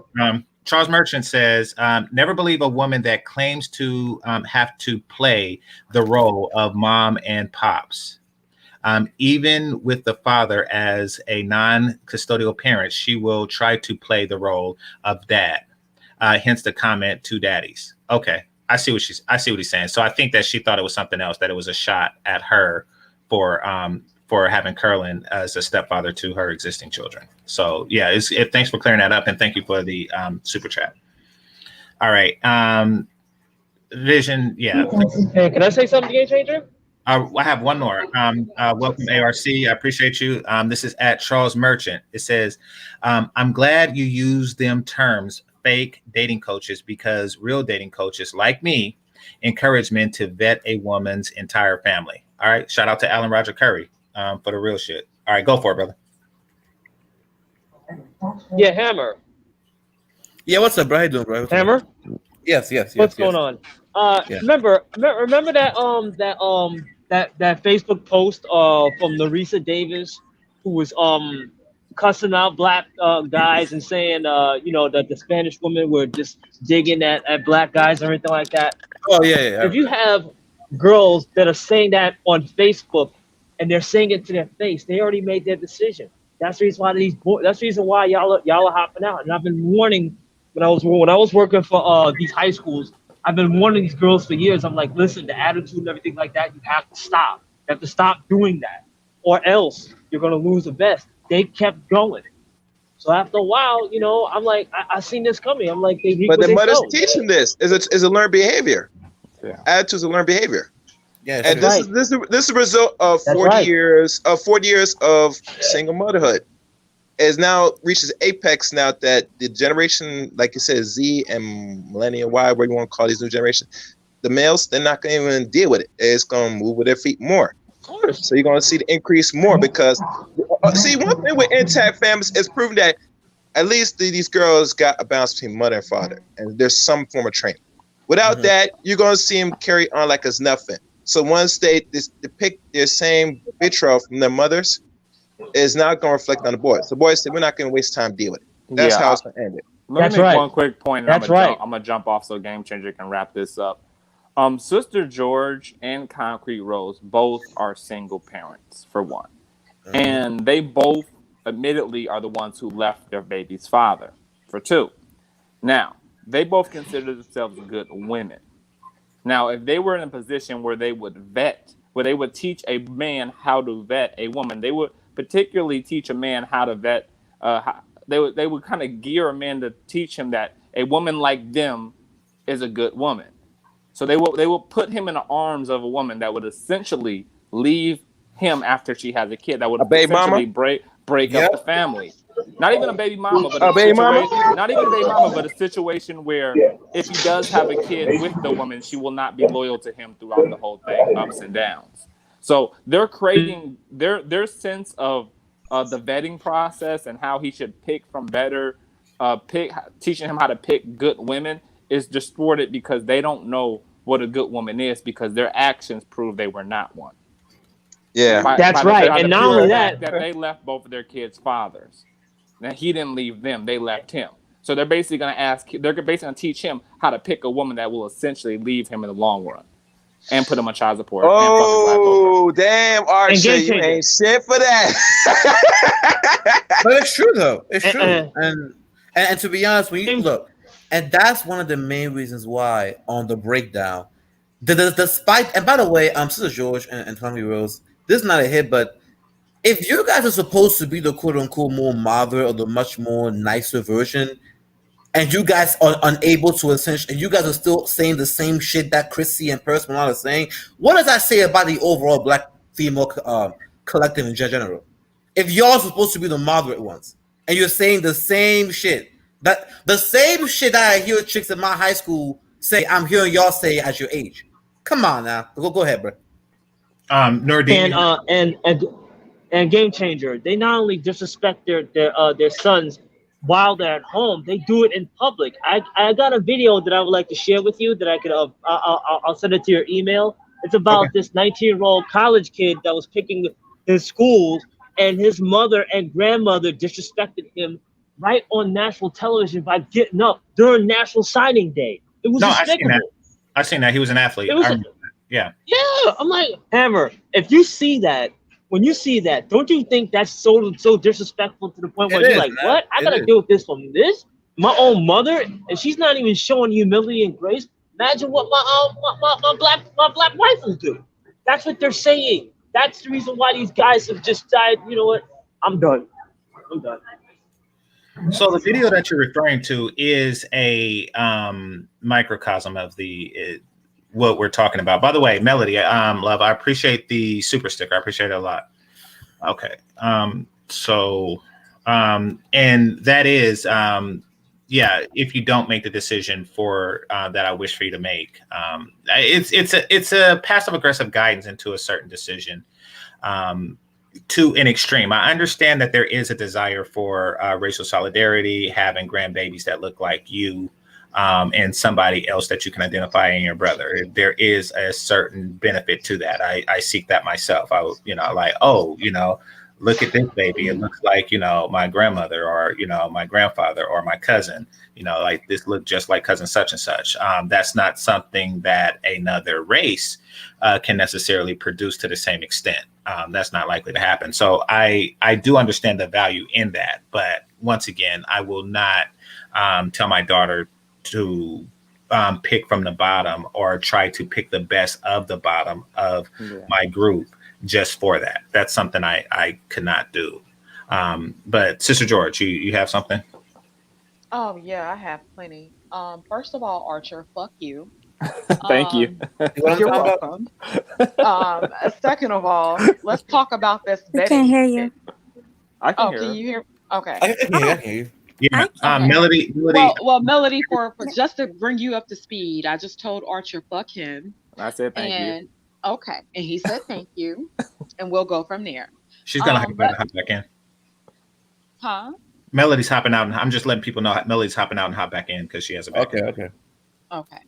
Charles Merchant says, never believe a woman that claims to have to play the role of mom and pops. Even with the father as a non-custodial parent, she will try to play the role of dad. Hence the comment, 2 daddies. Okay, I see what he's saying. So I think that she thought it was something else, that it was a shot at her for having Curlin as a stepfather to her existing children. So yeah, thanks for clearing that up, and thank you for the super chat. All right, Vision. Yeah. Hey, can I say something, GameChanger? I have one more. Welcome, ARC. I appreciate you. This is at Charles Merchant. It says, I'm glad you use them terms, fake dating coaches, because real dating coaches like me encourage men to vet a woman's entire family. All right. Shout out to Alan Roger Curry for the real shit. All right. Go for it, brother. Yeah, Hammer. Yeah, what's up, bro? How you doing, bro? Hammer? Yes. What's going on? Yeah. Remember that that Facebook post from Larissa Davis, who was cussing out black guys and saying that the Spanish women were just digging at black guys and everything like that. Oh yeah. If you have girls that are saying that on Facebook and they're saying it to their face, they already made their decision. That's the reason why that's the reason why y'all are hopping out. And I've been warning when I was working for these high schools. I've been warning these girls for years. I'm like, listen, the attitude and everything like that, you have to stop. You have to stop doing that, or else you're gonna lose the best. They kept going. So after a while, I'm like, I seen this coming. I'm like, but the mother's teaching this is a learned behavior. Yeah. Attitudes of learned behavior. Yeah, and this is a result of 40 years of single motherhood. Is now reaches apex now that the generation, like you said, Z and Millennial Y, where you want to call these new generations, the males, they're not going to even deal with it. It's going to move with their feet more. Of course. So you're going to see the increase more because, see, one thing with intact families is proven that at least these girls got a balance between mother and father, and there's some form of training. Without that, you're going to see them carry on like it's nothing. So once they depict their same vitriol from their mothers, is not going to reflect on the boys. The boys say, we're not going to waste time dealing with it. That's how it's going to end it. Let me make one quick point. I'm going to jump off so GameChanger can wrap this up. Sister George and Concrete Rose both are single parents, for one. Mm-hmm. And they both, admittedly, are the ones who left their baby's father, for two. Now, they both consider themselves good women. Now, if they were in a position where they would teach a man how to vet a woman, they would particularly teach a man how to vet. They would kind of gear a man to teach him that a woman like them is a good woman. So they will put him in the arms of a woman that would essentially leave him after she has a kid. That would essentially break up the family. Not even a baby mama, but not even a baby mama, but a situation where if he does have a kid with the woman, she will not be loyal to him throughout the whole thing, ups and downs. So they're creating their sense of the vetting process and how he should pick from teaching him how to pick good women is distorted because they don't know what a good woman is because their actions prove they were not one. Yeah, that's right. And not only that they left both of their kids' fathers. Now he didn't leave them; they left him. So they're basically going to teach him how to pick a woman that will essentially leave him in the long run. and put him on child support. And fuck his life over. Oh, damn, And Archer, Game you Changer. ain't shit for that. But it's true though. It's true. Uh-uh. And to be honest, when you Game- look, and that's one of the main reasons why on the breakdown, the spike. And by the way, Sister George and Tommy Rose, this is not a hit, but if you guys are supposed to be the quote unquote more moderate or the much more nicer version, and you guys are unable to essentially, and you guys are still saying the same shit that Chrissy and Purse Malone are saying, what does that say about the overall black female collective in general? If y'all supposed to be the moderate ones, and you're saying the same shit, that the same shit that I hear chicks in my high school say, I'm hearing y'all say at your age. Come on now, go ahead, bro. Nordine, And Game Changer, they not only disrespect their sons while they're at home, they do it in public. I got a video that I would like to share with you that I could I'll send it to your email. It's about this 19-year-old college kid that was picking his schools, and his mother and grandmother disrespected him right on national television by getting up during National Signing Day. It was despicable. I've seen that. He was an athlete. It was I remember that. Yeah. Yeah, I'm like, Hammer, if you see that, when you see that, don't you think that's so disrespectful to the point where It you're is, like, man. what? I It gotta is. deal with this from this? My own mother, and she's not even showing humility and grace. Imagine what my black wife will do. That's what they're saying. That's the reason why these guys have just died. You know what? I'm done. So the video that you're referring to is a microcosm of the what we're talking about. By the way, Melody, love, I appreciate the super sticker. I appreciate it a lot. Okay. And that is, yeah, if you don't make the decision for that I wish for you to make, it's a passive aggressive guidance into a certain decision. To an extreme. I understand that there is a desire for racial solidarity, having grandbabies that look like you, and somebody else that you can identify in your brother. There is a certain benefit to that. I seek that myself. Look at this baby. It looks like, my grandmother or, my grandfather or my cousin, like this look just like cousin such and such. That's not something that another race can necessarily produce to the same extent. That's not likely to happen. So I do understand the value in that. But once again, I will not tell my daughter to pick from the bottom or try to pick the best of the bottom of my group just for that. That's something I could not do. But Sister George, you have something? Oh yeah, I have plenty. First of all, Archer, fuck you. Thank you. You're welcome. Second of all, let's talk about this. We can't hear you. I can Oh, hear can her. you hear? Okay. I can hear you. Yeah. Okay. Melody. Well, Melody, for just to bring you up to speed, I just told Archer, fuck him. I said thank you. And okay, and he said thank you, and we'll go from there. She's gonna hop back in. Huh? Melody's hopping out, and I'm just letting people know Melody's hopping out and hop back in because she has a back. Okay.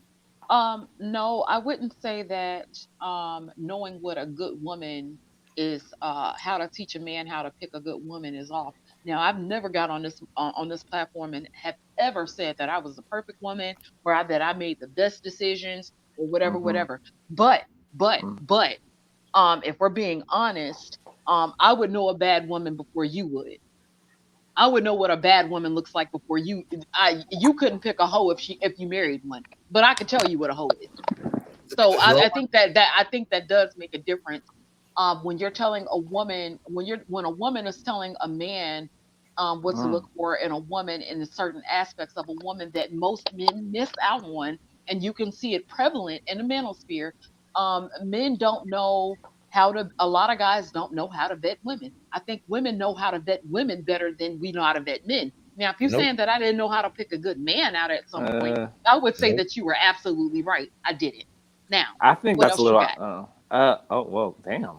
No, I wouldn't say that knowing what a good woman is, how to teach a man how to pick a good woman is off. Now, I've never got on this platform and have ever said that I was the perfect woman or that I made the best decisions or whatever. But if we're being honest, I would know a bad woman before you would. I would know what a bad woman looks like before you. You couldn't pick a hoe if you married one, but I could tell you what a hoe is. So I think that does make a difference. When you're telling a woman, when a woman is telling a man what to look for in a woman, in the certain aspects of a woman that most men miss out on, and you can see it prevalent in the manosphere. Men don't know a lot of guys don't know how to vet women. I think women know how to vet women better than we know how to vet men. Now, if you're saying that I didn't know how to pick a good man out at some point, I would say that you were absolutely right. I didn't. Now, I think what that's a else you little. got? Oh well, damn.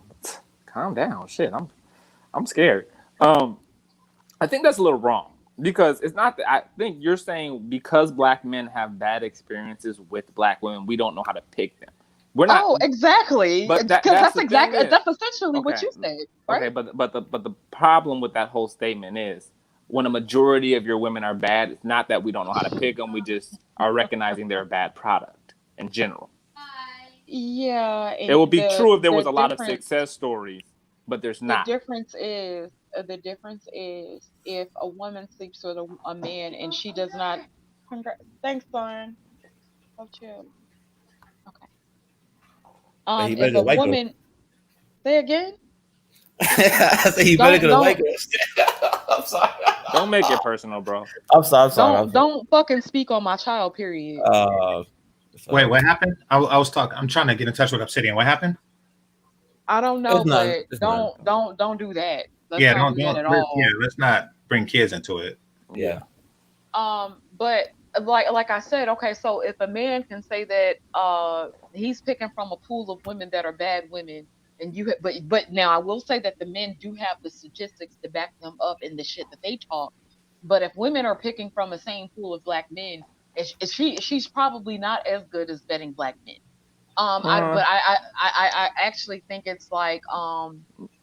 Calm down. Shit, I'm scared. I think that's a little wrong because it's not that. I think you're saying because black men have bad experiences with black women, we don't know how to pick them. We're not. Oh, exactly. But Because that's essentially what you said, right? Okay, but the problem with that whole statement is when a majority of your women are bad, it's not that we don't know how to pick them. We just are recognizing they're a bad product in general. Yeah, It would be true if there was the a lot of difference success stories, but there's the not. difference is the difference is if a woman sleeps with a man and she does not. Thanks, son. Oh, chill. Okay. But he better If get a a white girl. woman, say again. I said he better get a white Don't girl. I'm sorry. Don't make it personal, bro. I'm sorry. I'm sorry. don't fucking speak on my child. Period. Wait, what happened? I was talking. I'm trying to get in touch with Obsidian. What happened? I don't know, It's none. but It's none. don't do that. Let's Yeah, not do that at all. let's not bring kids into it. Yeah. But like I said, okay, so if a man can say that he's picking from a pool of women that are bad women, and but now I will say that the men do have the statistics to back them up in the shit that they talk. But if women are picking from the same pool of black men, she's probably not as good as vetting black men. I actually think it's like I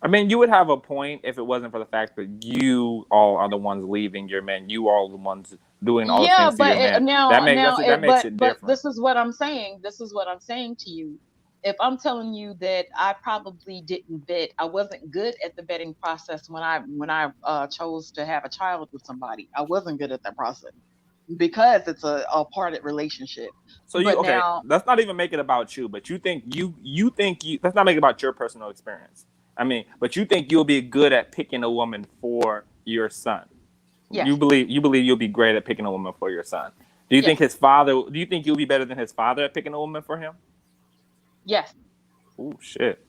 mean, you would have a point if it wasn't for the fact that you all are the ones leaving your men. You all are the ones doing all the things to your men. That makes it different. But this is what I'm saying. This is what I'm saying to you. If I'm telling you that I probably didn't vet, I wasn't good at the vetting process when I chose to have a child with somebody. I wasn't good at that process because it's a parted relationship. So let's not even make it about you, but you think let's not make it about your personal experience. I mean, but you think you'll be good at picking a woman for your son. Yes. You believe you'll be great at picking a woman for your son. Do you think do you think you'll be better than his father at picking a woman for him? Yes. Oh shit.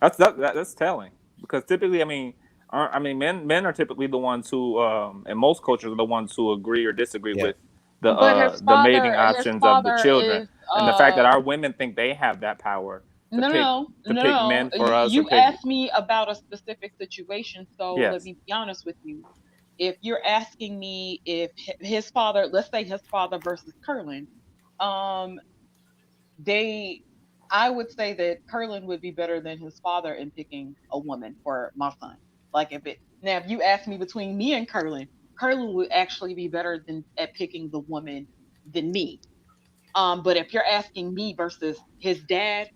That's telling. Because typically, men are typically the ones who in most cultures are the ones who agree or disagree with the mating options of the children. And the fact that our women think they have that power to pick men for us. You asked me about a specific situation, so let me be honest with you. If you're asking me if his father, let's say his father versus Curlin, I would say that Curlin would be better than his father in picking a woman for my son. If you ask me between me and Curlin would actually be better at picking the woman than me. But if you're asking me versus his dad,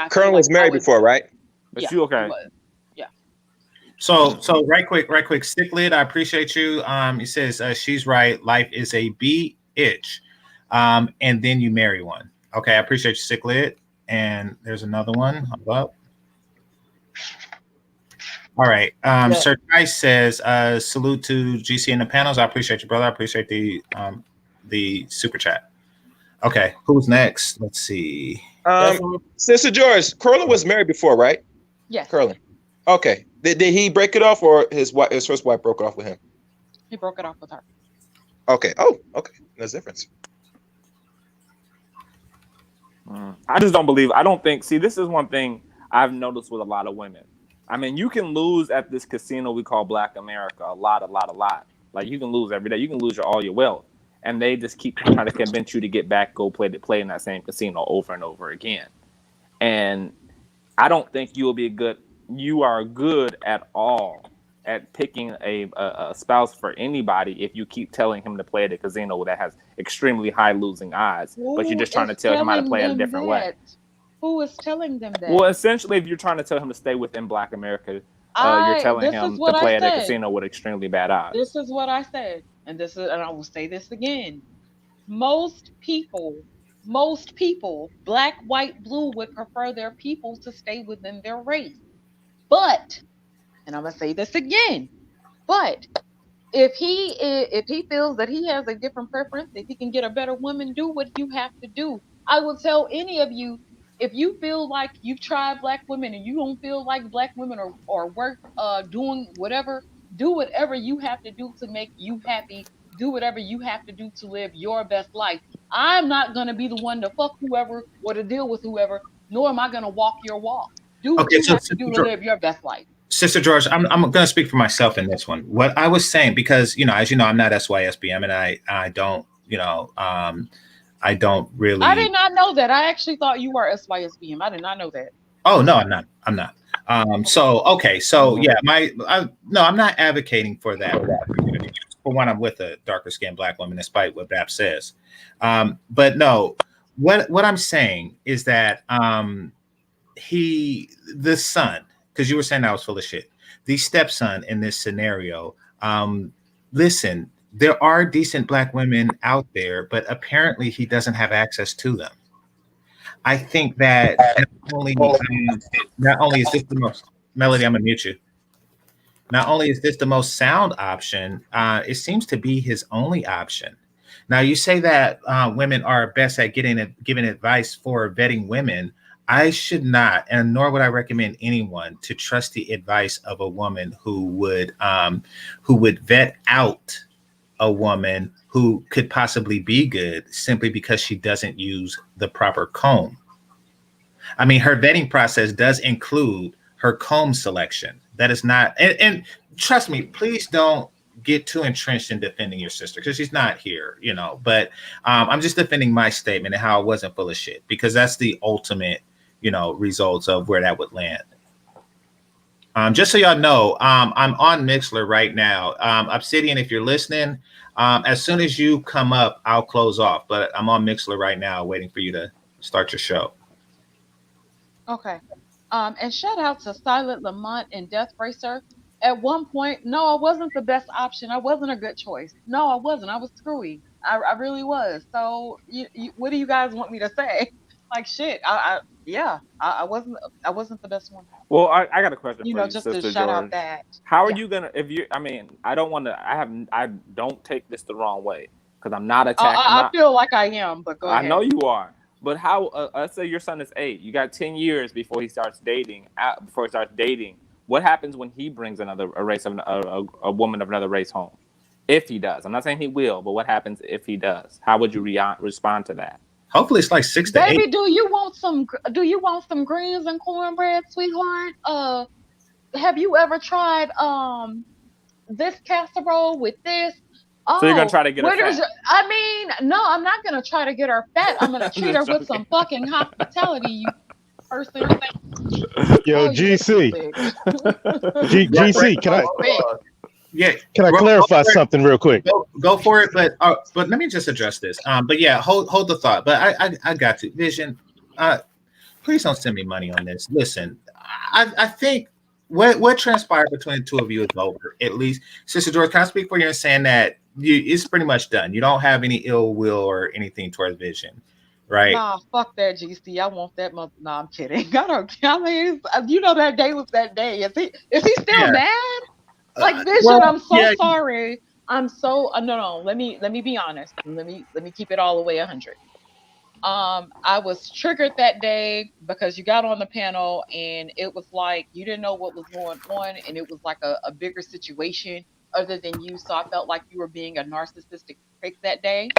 Curlin was married before, right? But you okay? Yeah. So right quick, Stick Lid, I appreciate you. He says she's right. Life is a bitch. And then you marry one. Okay, I appreciate you, Stick Lid. And there's another one. Hold up. All right. Sir Price says, salute to GC in the panels. I appreciate you, brother. I appreciate the super chat. Okay, who's next? Let's see. Sister George, Curlin was married before, right? Yes. Curlin. Okay. Did he break it off, or his first wife broke it off with him? He broke it off with her. Okay. Oh, okay. There's a difference. I just don't believe. I don't think. See, this is one thing I've noticed with a lot of women. I mean, you can lose at this casino we call Black America a lot. Like you can lose every day. You can lose all your wealth, and they just keep trying to convince you to get back, go play in that same casino over and over again. And I don't think you are good at all at picking a spouse for anybody if you keep telling him to play at a casino that has extremely high losing odds, but you're just trying to tell him how to play it a different way. Who is telling them that? Well, essentially, if you're trying to tell him to stay within Black America, you're telling him to play at a casino with extremely bad odds. This is what I said, and I will say this again. Most people, black, white, blue, would prefer their people to stay within their race. But, and I'm gonna say this again, but if he feels that he has a different preference, if he can get a better woman, do what you have to do. I will tell any of you, if you feel like you've tried black women and you don't feel like black women are worth doing whatever, do whatever you have to do to make you happy. Do whatever you have to do to live your best life. I'm not gonna be the one to fuck whoever or to deal with whoever, nor am I gonna walk your walk. Do what you have to do to live your best life. Sister George, I'm going to speak for myself in this one. What I was saying, because, as you know, I'm not SYSBM, and I don't, I don't really. I did not know that. I actually thought you were SYSBM. I did not know that. Oh, no, I'm not. So yeah, I'm not advocating for that. For one, I'm with a darker skinned black woman, despite what BAP says. But no, what I'm saying is that the son, because you were saying I was full of shit. The stepson in this scenario, listen, there are decent black women out there, but apparently he doesn't have access to them. I think that not only is this the most Melody, I'm gonna mute you. Not only is this the most sound option, it seems to be his only option. Now, you say that women are best at giving advice for vetting women. I should not, and nor would I recommend anyone to trust the advice of a woman who would vet out a woman who could possibly be good simply because she doesn't use the proper comb. I mean, her vetting process does include her comb selection. That is not, and trust me, please don't get too entrenched in defending your sister because she's not here, But I'm just defending my statement and how I wasn't full of shit because that's the ultimate, results of where that would land. Just so y'all know, I'm on Mixler right now. Obsidian, if you're listening, as soon as you come up, I'll close off. But I'm on Mixler right now, waiting for you to start your show. Okay. And shout out to Silent Lamont and Death Racer. At one point, no, I wasn't the best option. I wasn't a good choice. No, I wasn't. I was screwy. I really was. So, what do you guys want me to say? Like shit. Yeah, I wasn't the best one. Well, I got a question for you, just Sister to shout George. out that. How are you gonna? I mean, I don't want to. I don't take this the wrong way because I'm not attacking. I feel like I am, but go ahead. I know you are. But how? Let's say your son is 8. You got 10 years before he starts dating. What happens when he brings a woman of another race home? If he does, I'm not saying he will, but what happens if he does? How would you respond to that? Hopefully, it's like 6 to 8. Baby, do you want some greens and cornbread, sweetheart? Have you ever tried this casserole with this? So you're gonna try to get her fat? No, I'm not gonna try to get her fat. I'm gonna treat her with some fucking hospitality, you person. Yo, GC. GC, can I? Yeah, can I clarify something real quick? Go for it, but let me just address this. But yeah, hold the thought. But I got to Vision. Please don't send me money on this. Listen, I think what transpired between the two of you is over. At least, Sister George, can I speak for you in saying that it's pretty much done? You don't have any ill will or anything towards Vision, right? Nah, fuck that, GC. I want that mother. No, I'm kidding. I don't. I mean, that day was that day. Is he still mad? Like Vision, I'm so sorry. I'm so no. Let me be honest. Let me keep it all the way 100. I was triggered that day because you got on the panel and it was like you didn't know what was going on, and it was like a bigger situation other than you. So I felt like you were being a narcissistic prick that day,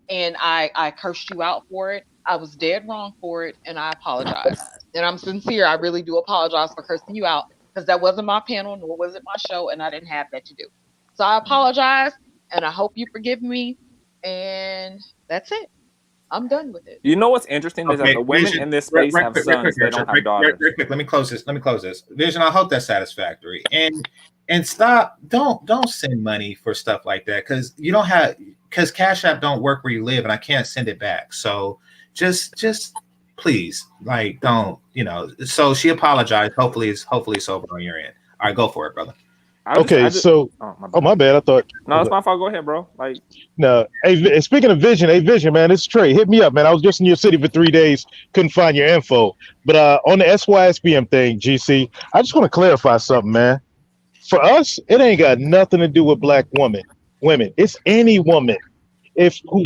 and I cursed you out for it. I was dead wrong for it, and I apologize. And I'm sincere. I really do apologize for cursing you out because that wasn't my panel, nor was it my show, and I didn't have that to do. So I apologize, and I hope you forgive me. And that's it. I'm done with it. You know what's interesting is that the women in this space have sons. They don't have daughters. Very quick. Let me close this. Vision, I hope that's satisfactory. And stop. Don't send money for stuff like that because you don't have Cash App don't work where you live, and I can't send it back. So just please, like, don't. So she apologized. Hopefully it's over on your end. All right, go for it, brother. My bad. I thought. No, it's my fault. Go ahead, bro. Like, no. Hey, speaking of Vision, man, it's Trey. Hit me up, man. I was just in your city for 3 days. Couldn't find your info. But on the SYSBM thing, GC, I just want to clarify something, man. For us, it ain't got nothing to do with black women. It's any woman.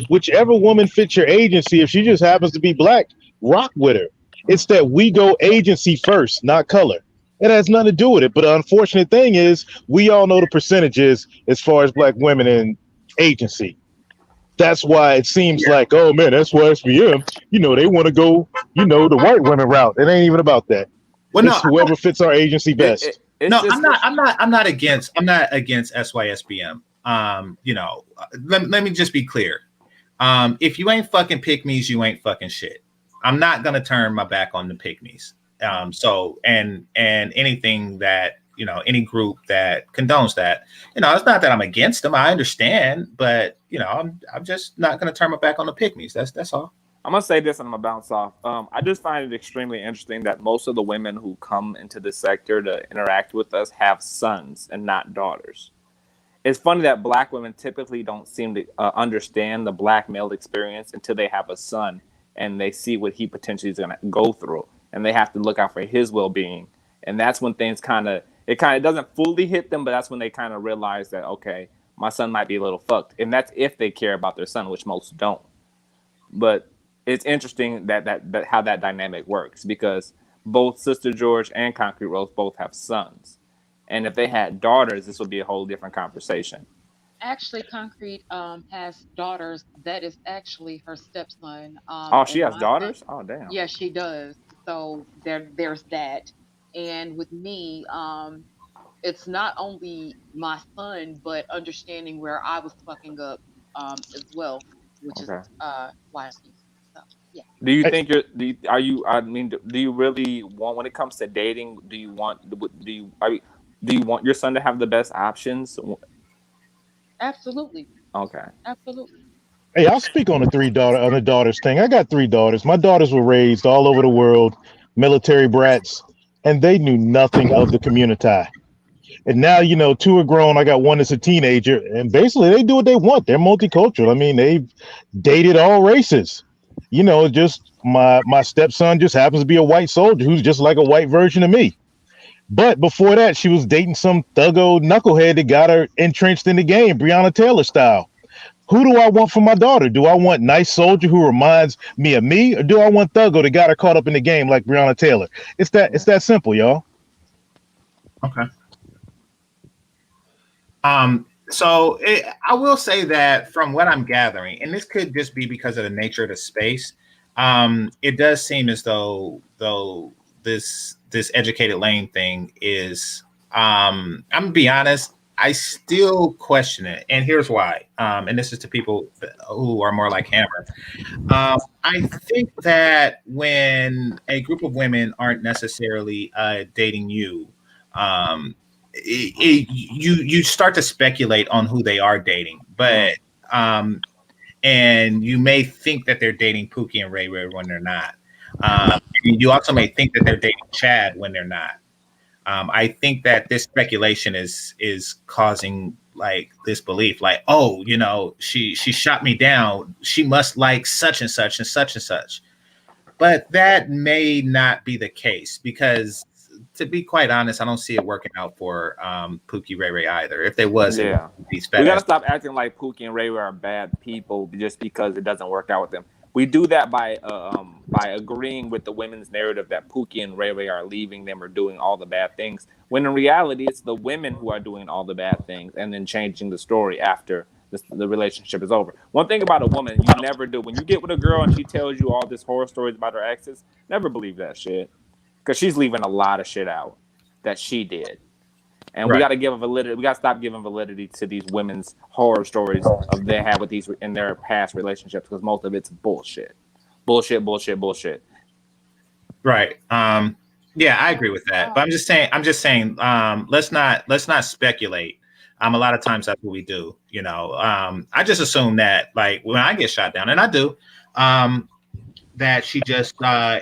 Whichever woman fits your agency, if she just happens to be black, rock with her. It's that we go agency first, not color. It has nothing to do with it. But the unfortunate thing is we all know the percentages as far as black women in agency. That's why it seems like, oh man, that's why SBM, they want to go, the white women route. It ain't even about that. Well, it's whoever fits our agency best. I'm not against SYSBM. Let me just be clear. If you ain't fucking pygmies, you ain't fucking shit. I'm not gonna turn my back on the pygmies. So anything that any group that condones that, it's not that I'm against them. I understand, but I'm just not going to turn my back on the pygmies. That's all. I'm gonna say this and I'm gonna bounce off. I just find it extremely interesting that most of the women who come into this sector to interact with us have sons and not daughters. It's funny that black women typically don't seem to understand the black male experience until they have a son and they see what he potentially is going to go through, and they have to look out for his well-being. And that's when things kind of doesn't fully hit them, but that's when they kind of realize that, okay, my son might be a little fucked, and that's if they care about their son, which most don't. But it's interesting that how that dynamic works, because both Sister George and Concrete Rose both have sons, and if they had daughters, this would be a whole different conversation. Actually, Concrete has daughters. That is actually her stepson. Oh, she And has my daughters. Oh, damn. Yeah, she does. So there's that. And with me, it's not only my son, but understanding where I was fucking up as well, which is Okay. why I'm here. So yeah. Do you Hey, think you're? Are you? I mean, do you really want, when it comes to dating? Do you want? Do you? Do you want your son to have the best options? Absolutely. Okay. Absolutely. hey, I'll speak on the daughters thing. I got 3 daughters. My daughters were raised all over the world, military brats, and they knew nothing of the community. And now, 2 are grown. I got one that's a teenager, and basically they do what they want. They're multicultural. I mean, they've dated all races. Just my stepson just happens to be a white soldier who's just like a white version of me. But before that, she was dating some thuggo knucklehead that got her entrenched in the game, Breonna Taylor style. Who do I want for my daughter? Do I want nice soldier who reminds me of me, or do I want thuggo that got her caught up in the game like Breonna Taylor? It's that simple, y'all. Okay. I will say that from what I'm gathering, and this could just be because of the nature of the space, it does seem as though this educated lane thing is. I'm gonna be honest. I still question it, and here's why. And this is to people who are more like Hammer. I think that when a group of women aren't necessarily dating you, um, you start to speculate on who they are dating, but um, and you may think that they're dating Pookie and Ray Ray when they're not. You also may think that they're dating Chad when they're not. I think that this speculation is causing like this belief, like, oh, she shot me down. She must like such and such and such and such. But that may not be the case because, to be quite honest, I don't see it working out for Pookie Ray Ray either. If there was, it would Yeah. be these We fat got to ass. stop acting like Pookie and Ray Ray are bad people just because it doesn't work out with them. We do that by agreeing with the women's narrative that Pookie and Ray Ray are leaving them or doing all the bad things. When in reality, it's the women who are doing all the bad things and then changing the story after the relationship is over. One thing about a woman, you never do. When you get with a girl and she tells you all this horror stories about her exes, never believe that shit, because she's leaving a lot of shit out that she did. And we Right. got to give a validity. We got to stop giving validity to these women's horror stories of they had with these in their past relationships, because most of it's bullshit, bullshit, bullshit, bullshit. Right. Yeah, I agree with that. But I'm just saying, let's not speculate. A lot of times that's what we do. I just assume that, like, when I get shot down, and I do, that she just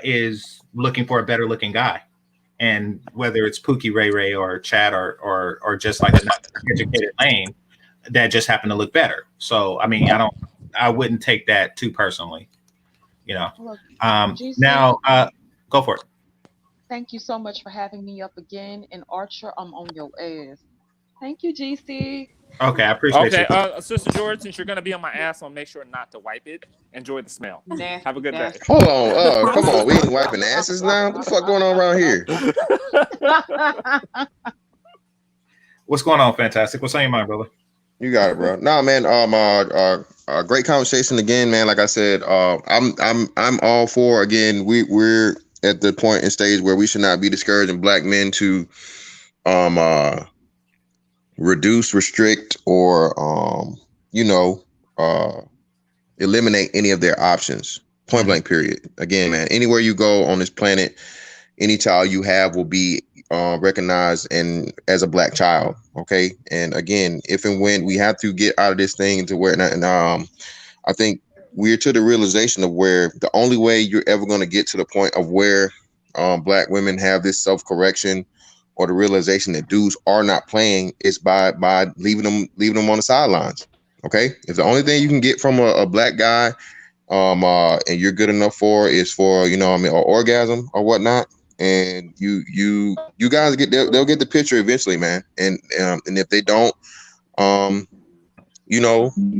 is looking for a better looking guy. And whether it's Pookie Ray Ray or Chad or just like an educated lane that just happened to look better. So I mean, I wouldn't take that too personally, you know. Look, Now, GC, go for it. thank you so much for having me up again. And Archer, I'm on your ass. Thank you, GC. Okay, I appreciate Okay, you. Sister George, since you're gonna be on my ass, I'll make sure not to wipe it. Enjoy the smell. Have a Nasty, good day. nasty. Hold on. Come on. We ain't wiping asses now. What the fuck going on around here? What's going on, Fantastic? What's on your mind, brother? You got it, bro. Nah, man. Great conversation again, man. Like I said, I'm all for, again. We're at the point and stage where we should not be discouraging black men to reduce, restrict, or eliminate any of their options. Point blank. Period. Again, man. Anywhere you go on this planet, any child you have will be recognized and as a black child. Okay. And again, if and when we have to get out of this thing to where, and I think we're to the realization of where the only way you're ever going to get to the point of where black women have this self-correction or the realization that dudes are not playing is by leaving them on the sidelines. Okay, if the only thing you can get from a black guy and you're good enough for is for or orgasm or whatnot, and you guys they'll get the picture eventually, man. And if they don't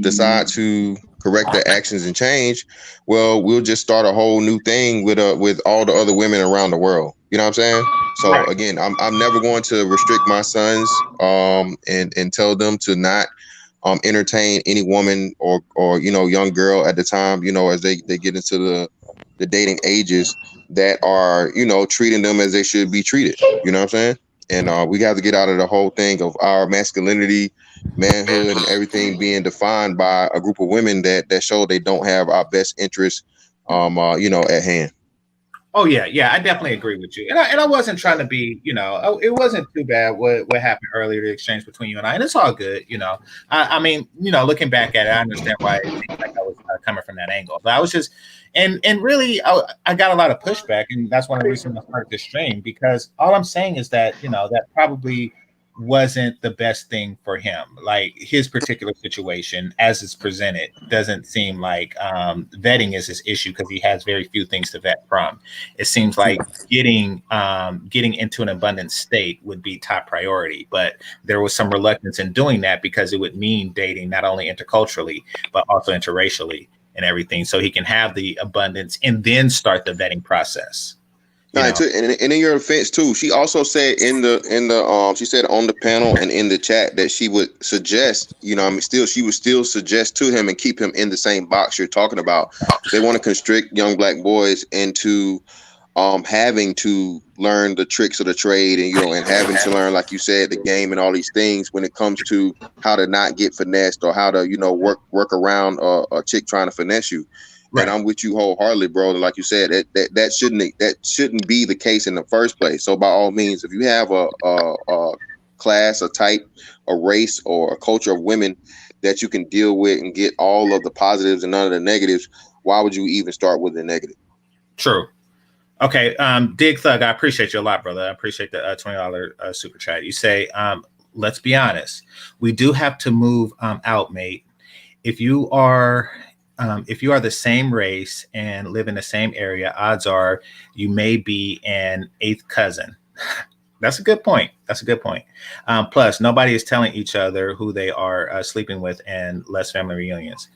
decide to correct their actions and change, well, we'll just start a whole new thing with all the other women around the world. You know what I'm saying? So again, I'm never going to restrict my sons and tell them to not entertain any woman or young girl at the time, as they get into the dating ages that are treating them as they should be treated. You know what I'm saying? And we have to get out of the whole thing of our masculinity, manhood, and everything being defined by a group of women that show they don't have our best interests at hand. Oh yeah, I definitely agree with you, and I wasn't trying to be, it wasn't too bad what happened earlier, the exchange between you and I, and it's all good, I mean, looking back at it, I understand why it seemed like I was coming from that angle, but I was just, and really, I got a lot of pushback, and that's one of the reasons I started this stream, because all I'm saying is that, that probably wasn't the best thing for him. Like his particular situation as it's presented doesn't seem like vetting is his issue, because he has very few things to vet from. It seems like getting into an abundant state would be top priority, but there was some reluctance in doing that because it would mean dating not only interculturally but also interracially and everything, so he can have the abundance and then start the vetting process. And in your defense too, she also said in the she said on the panel and in the chat that she would suggest, she would still suggest to him and keep him in the same box you're talking about. They want to constrict young black boys into having to learn the tricks of the trade and having to learn, like you said, the game and all these things when it comes to how to not get finessed or how to work around a chick trying to finesse you. Right. And I'm with you wholeheartedly, bro. And like you said, that shouldn't be the case in the first place. So by all means, if you have a class, a type, a race, or a culture of women that you can deal with and get all of the positives and none of the negatives, why would you even start with the negative? True. Okay, Dig Thug, I appreciate you a lot, brother. I appreciate the $20 super chat. You say, let's be honest, we do have to move out, mate. If you are the same race and live in the same area, odds are you may be an eighth cousin. That's a good point. Plus, nobody is telling each other who they are sleeping with, and less family reunions.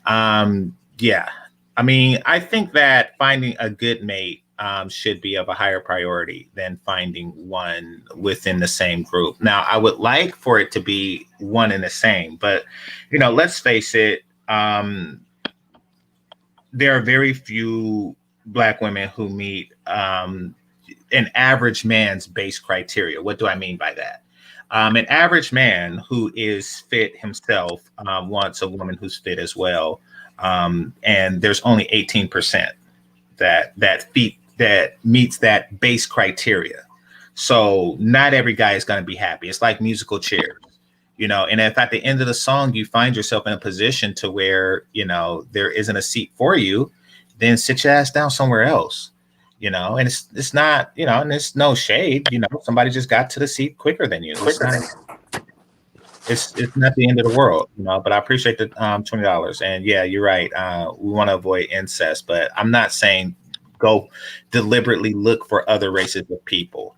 Yeah, I mean, I think that finding a good mate should be of a higher priority than finding one within the same group. Now, I would like for it to be one and the same, but let's face it. There are very few Black women who meet an average man's base criteria. What do I mean by that? An average man who is fit himself wants a woman who's fit as well. And there's only 18% that meets that base criteria. So not every guy is going to be happy. It's like musical chairs. And if at the end of the song you find yourself in a position to where there isn't a seat for you, then sit your ass down somewhere else. And it's not, and it's no shade. Somebody just got to the seat quicker than you. It's not the end of the world. But I appreciate the $20. And yeah, you're right. We want to avoid incest, but I'm not saying go deliberately look for other races of people.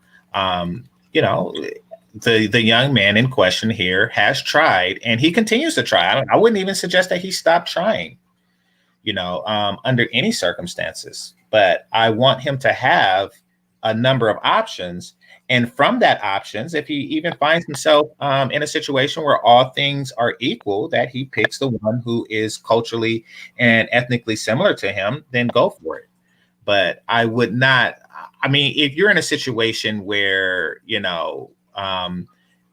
The young man in question here has tried, and he continues to try. I wouldn't even suggest that he stopped trying, under any circumstances. But I want him to have a number of options. And from that options, if he even finds himself in a situation where all things are equal, that he picks the one who is culturally and ethnically similar to him, then go for it. But I would not. I mean, if you're in a situation where,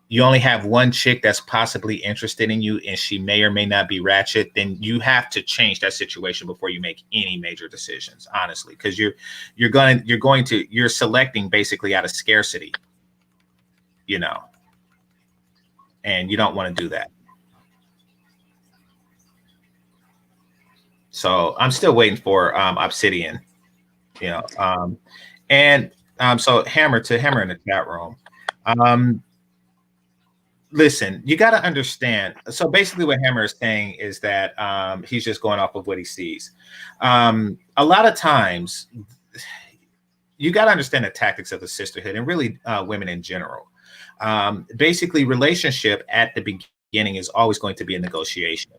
you only have one chick that's possibly interested in you and she may or may not be ratchet, then you have to change that situation before you make any major decisions, honestly, because you're selecting basically out of scarcity, and you don't want to do that. So I'm still waiting for Obsidian, you know. And so Hammer in the chat room. Um, listen, you got to understand. So basically, what Hammer is saying is that he's just going off of what he sees. A lot of times, you got to understand the tactics of the sisterhood and really women in general. Basically, relationship at the beginning is always going to be a negotiation.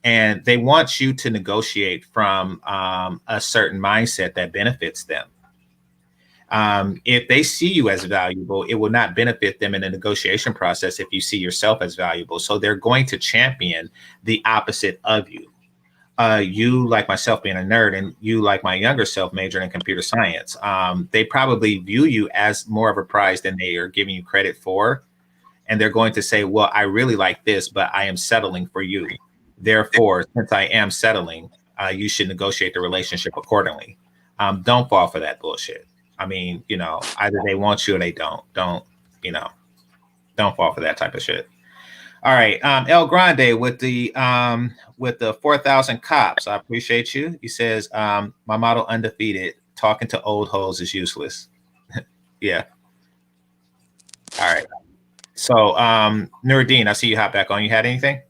And they want you to negotiate from a certain mindset that benefits them. If they see you as valuable, it will not benefit them in the negotiation process if you see yourself as valuable. So they're going to champion the opposite of you. You, like myself, being a nerd, and you, like my younger self, majoring in computer science, they probably view you as more of a prize than they are giving you credit for. And they're going to say, well, I really like this, but I am settling for you. Therefore, since I am settling, you should negotiate the relationship accordingly. Don't fall for that bullshit. I mean, either they want you or they don't. Don't fall for that type of shit. All right, El Grande with the 4,000 cops. I appreciate you. He says, my model undefeated. Talking to old hoes is useless. Yeah. All right. So, Nuruddin, I see you hop back on. You had anything?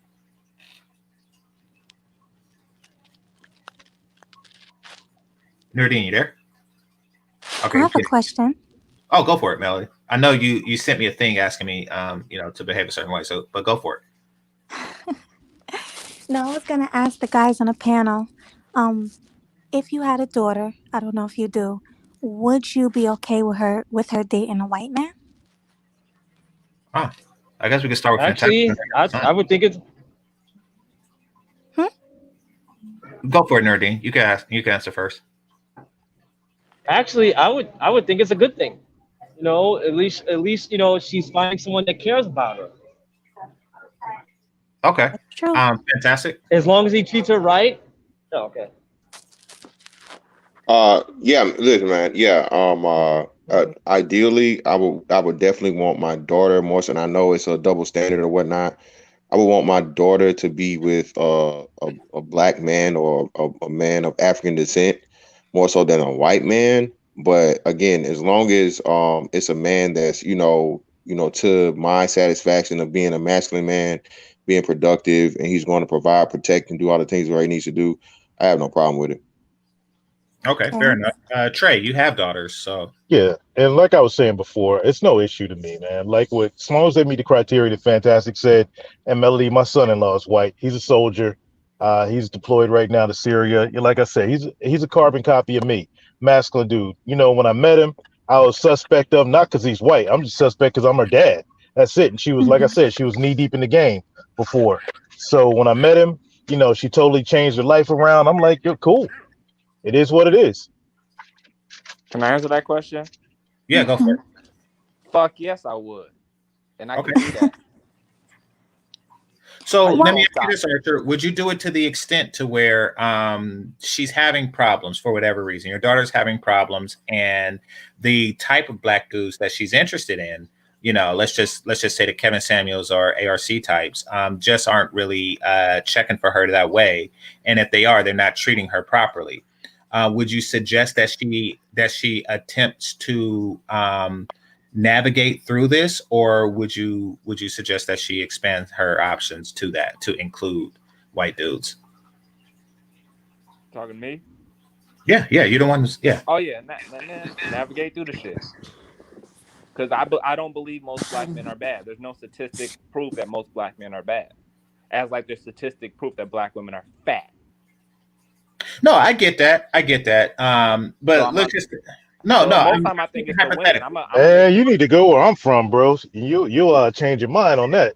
Nuruddin, you there? Okay. I have a question. Oh, go for it, Melody. I know you sent me a thing asking me, to behave a certain way. So, but go for it. No, I was gonna ask the guys on the panel, if you had a daughter, I don't know if you do, would you be okay with her dating a white man? I guess we could start with Actually, I would think it's. Go for it, Nuruddin. You can answer first. Actually, I would think it's a good thing. At least she's finding someone that cares about her. Okay. That's true. Fantastic. As long as he treats her right. Oh, okay. Yeah, listen, man. Yeah. Ideally, I would definitely want my daughter more so, and I know it's a double standard or whatnot. I would want my daughter to be with a black man or a man of African descent more so than a white man. But again, as long as it's a man that's to my satisfaction of being a masculine man, being productive, and he's going to provide, protect, and do all the things where he needs to do, I have no problem with it. Okay, fair enough. Trey, you have daughters, so Yeah, and like I was saying before, it's no issue to me, man. Like, as long as they meet the criteria that Fantastic said, and Melody, my son-in-law is white. He's a soldier. He's deployed right now to Syria. Like I said, he's a carbon copy of me, masculine dude. When I met him, I was suspect of not because he's white. I'm just suspect because I'm her dad. That's it. And she was, like I said, she was knee deep in the game before. So when I met him, she totally changed her life around. I'm like, you're cool. It is what it is. Can I answer that question? Yeah, go for it. Fuck yes, I would, and I Okay. can do that. So let me ask you this, Arthur. Would you do it to the extent to where she's having problems for whatever reason? Your daughter's having problems, and the type of black dudes that she's interested in, let's just say the Kevin Samuels or ARC types, just aren't really checking for her that way. And if they are, they're not treating her properly. Would you suggest that she attempts to navigate through this, or would you suggest that she expands her options to include white dudes? Talking to me? Yeah, you're the one who's, yeah. Oh yeah, navigate through the shit. Because I don't believe most black men are bad. There's no statistic proof that most black men are bad. As like there's statistic proof that black women are fat. No, I get that. But So look, most time I think it's the women. You need to go where I'm from, bro. You'll change your mind on that.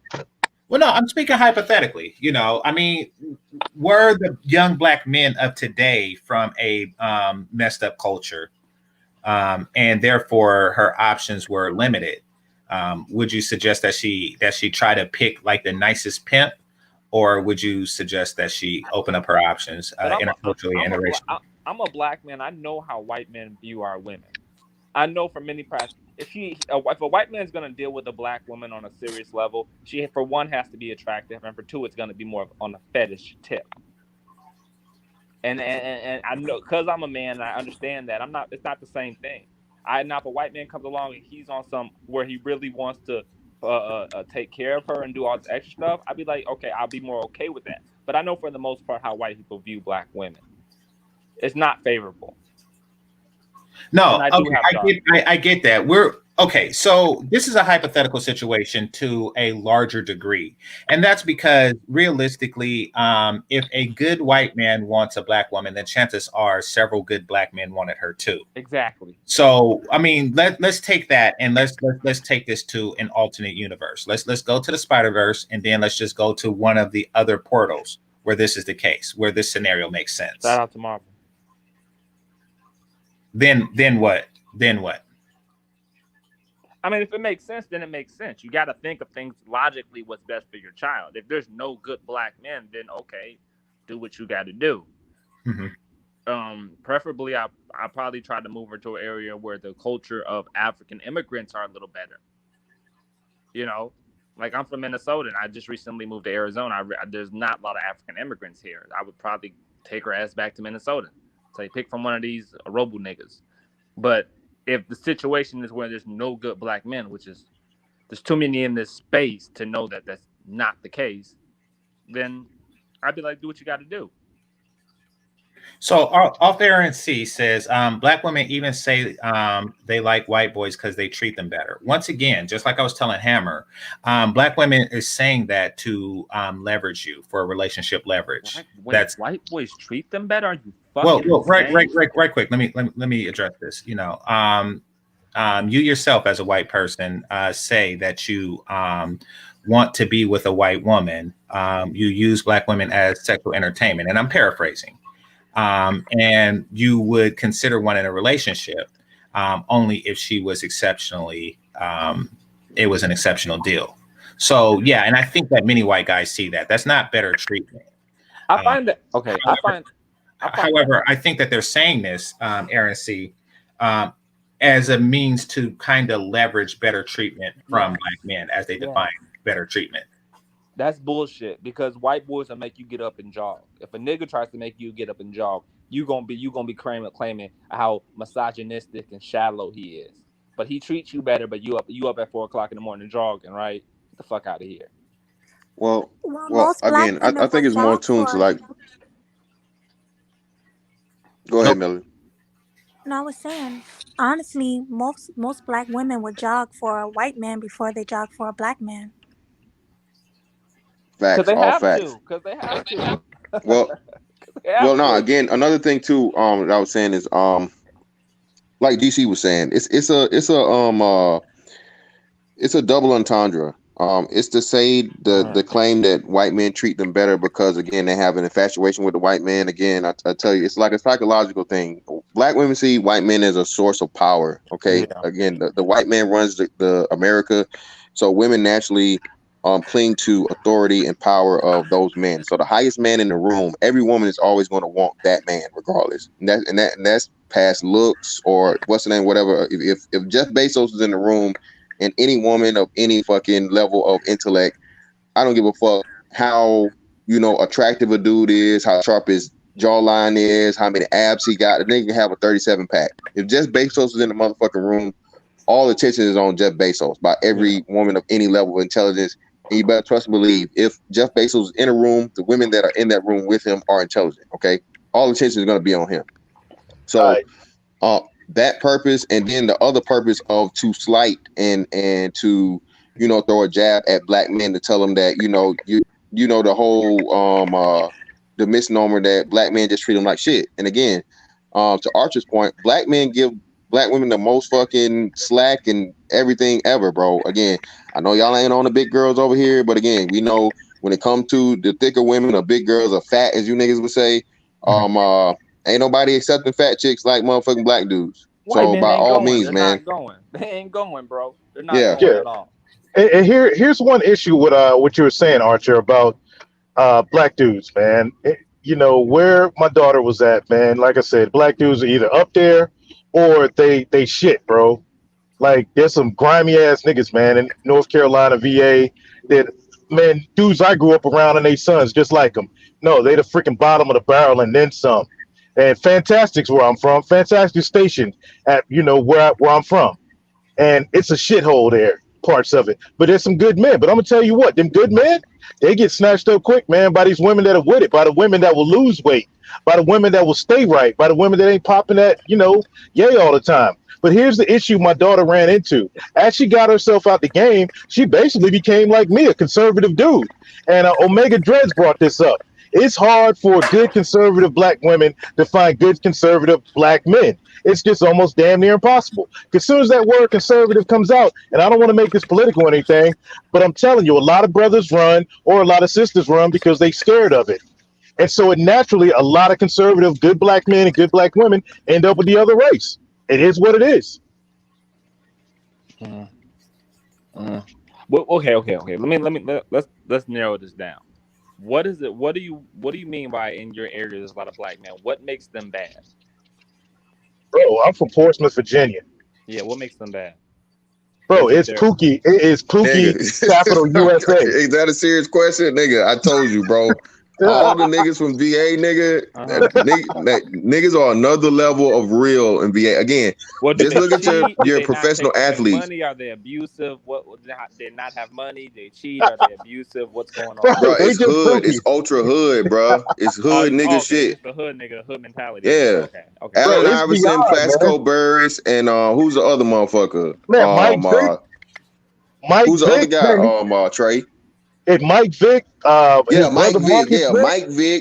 Well, no, I'm speaking hypothetically. I mean, were the young black men of today from a messed up culture, and therefore her options were limited, would you suggest that she try to pick like the nicest pimp? Or would you suggest that she open up her options interculturally and interracially? I'm a black man. I know how white men view our women. I know from many practices, if a white man is going to deal with a black woman on a serious level, she for one has to be attractive, and for two, it's going to be more on a fetish tip. And I know because I'm a man and I understand that I'm not. It's not the same thing. Now if a white man comes along and he's on some where he really wants to take care of her and do all this extra stuff, I'd be like, okay, I'll be more okay with that. But I know for the most part how white people view black women. It's not favorable. No, And I do have daughters. I get that. We're okay. So this is a hypothetical situation to a larger degree, and that's because realistically, if a good white man wants a black woman, then chances are several good black men wanted her too. Exactly. So I mean, let's take that and let's take this to an alternate universe. Let's go to the Spider-Verse, and then let's just go to one of the other portals where this is the case, where this scenario makes sense. Shout out to Marvel. Then what? Then what? I mean, if it makes sense, then it makes sense. You got to think of things logically what's best for your child. If there's no good black men, then okay, do what you got to do. Mm-hmm. Preferably, I probably try to move her to an area where the culture of African immigrants are a little better. You know, like I'm from Minnesota, and I just recently moved to Arizona. There's not a lot of African immigrants here. I would probably take her ass back to Minnesota. So you pick from one of these robo niggas. But if the situation is where there's no good black men, which is there's too many in this space to know that that's not the case, then I'd be like, do what you got to do. So off Aaron C says black women even say they like white boys because they treat them better. Once again, just like I was telling Hammer, black women is saying that to leverage you for a relationship leverage. That's white boys treat them better. Are you well, fucking right quick. Let me address this. You know, you yourself as a white person say that you want to be with a white woman. You use black women as sexual entertainment, and I'm paraphrasing. And you would consider one in a relationship only if she was exceptionally, it was an exceptional deal. So, yeah, and I think that many white guys see that. That's not better treatment. I find that, okay, however, I think that they're saying this, Aaron C., as a means to kind of leverage better treatment from black men as they define better treatment. That's bullshit because white boys will make you get up and jog. If a nigga tries to make you get up and jog, you gonna be claiming how misogynistic and shallow he is. But he treats you better. But you up at 4 o'clock in the morning jogging, right? Get the fuck out of here. Well, most black again, I women think it's would more jog tuned to for- like. Go ahead, Melody. No, I was saying, honestly, most black women would jog for a white man before they jog for a black man. Facts, they all have facts. Because they have to. Well, no. Again, another thing too. That I was saying is like DC was saying, it's a double entendre. It's to say the claim that white men treat them better because again they have an infatuation with the white man. Again, I tell you, it's like a psychological thing. Black women see white men as a source of power. Okay, again, the white man runs the America, so women naturally cling to authority and power of those men. So the highest man in the room, every woman is always going to want that man, regardless. And that's past looks or what's the name, whatever. If Jeff Bezos is in the room, and any woman of any fucking level of intellect, I don't give a fuck how attractive a dude is, how sharp his jawline is, how many abs he got. The nigga can have a 37 pack. If Jeff Bezos is in the motherfucking room, all attention is on Jeff Bezos by every woman of any level of intelligence. And you better trust and believe, if Jeff Bezos is in a room, the women that are in that room with him are intelligent. Okay, all attention is going to be on him. So, that purpose, and then the other purpose of to slight and to throw a jab at black men to tell them that the whole the misnomer that black men just treat them like shit. And again, to Archer's point, black men give black women the most fucking slack and everything ever, bro. Again, I know y'all ain't on the big girls over here, but again, we know when it comes to the thicker women or big girls or fat, as you niggas would say, ain't nobody accepting fat chicks like motherfucking black dudes. So by all means, They're man. not going. They ain't going, bro. They're not going at all. And here's one issue with what you were saying, Archer, about black dudes, man. Where my daughter was at, man. Like I said, black dudes are either up there or they shit, bro. Like there's some grimy ass niggas, man, in North Carolina, VA, that man, dudes I grew up around and they sons just like them. No, they the freaking bottom of the barrel and then some. And Fantastic's where I'm from. Fantastic Station at where I'm from, and it's a shithole there. Parts of it, but there's some good men. But I'm gonna tell you what, them good men, they get snatched up quick, man, by these women that are with it, by the women that will lose weight, by the women that will stay right, by the women that ain't popping that yay all the time. But here's the issue my daughter ran into. As she got herself out the game, she basically became like me, a conservative dude. And Omega Dreads brought this up. It's hard for good conservative black women to find good conservative black men. It's just almost damn near impossible. As soon as that word conservative comes out, and I don't want to make this political or anything, but I'm telling you, a lot of brothers run or a lot of sisters run because they scared of it. And so it naturally, a lot of conservative, good black men and good black women end up with the other race. It is what it is. Well, okay. Let's narrow this down. What is it? What do you mean by in your area there's a lot of black men? What makes them bad? Bro, I'm from Portsmouth, Virginia. Yeah, what makes them bad? Bro, it's Pookie. It is Pookie, capital USA. Is that a serious question? Nigga, I told you, bro. All the niggas from VA, nigga, niggas are another level of real in VA. Again, just look at your professional athletes. Money? Are they abusive? What? They not have money? They cheat? Are they abusive? What's going on? Bro, it's hood. It's ultra hood, bro. It's hood nigga shit. It's the hood nigga, hood mentality. Yeah. Okay. Allen Iverson, Plaxico Burress, and who's the other motherfucker? Man, Mike who's the other guy? Trey. And Mike Vick, Mike Vick,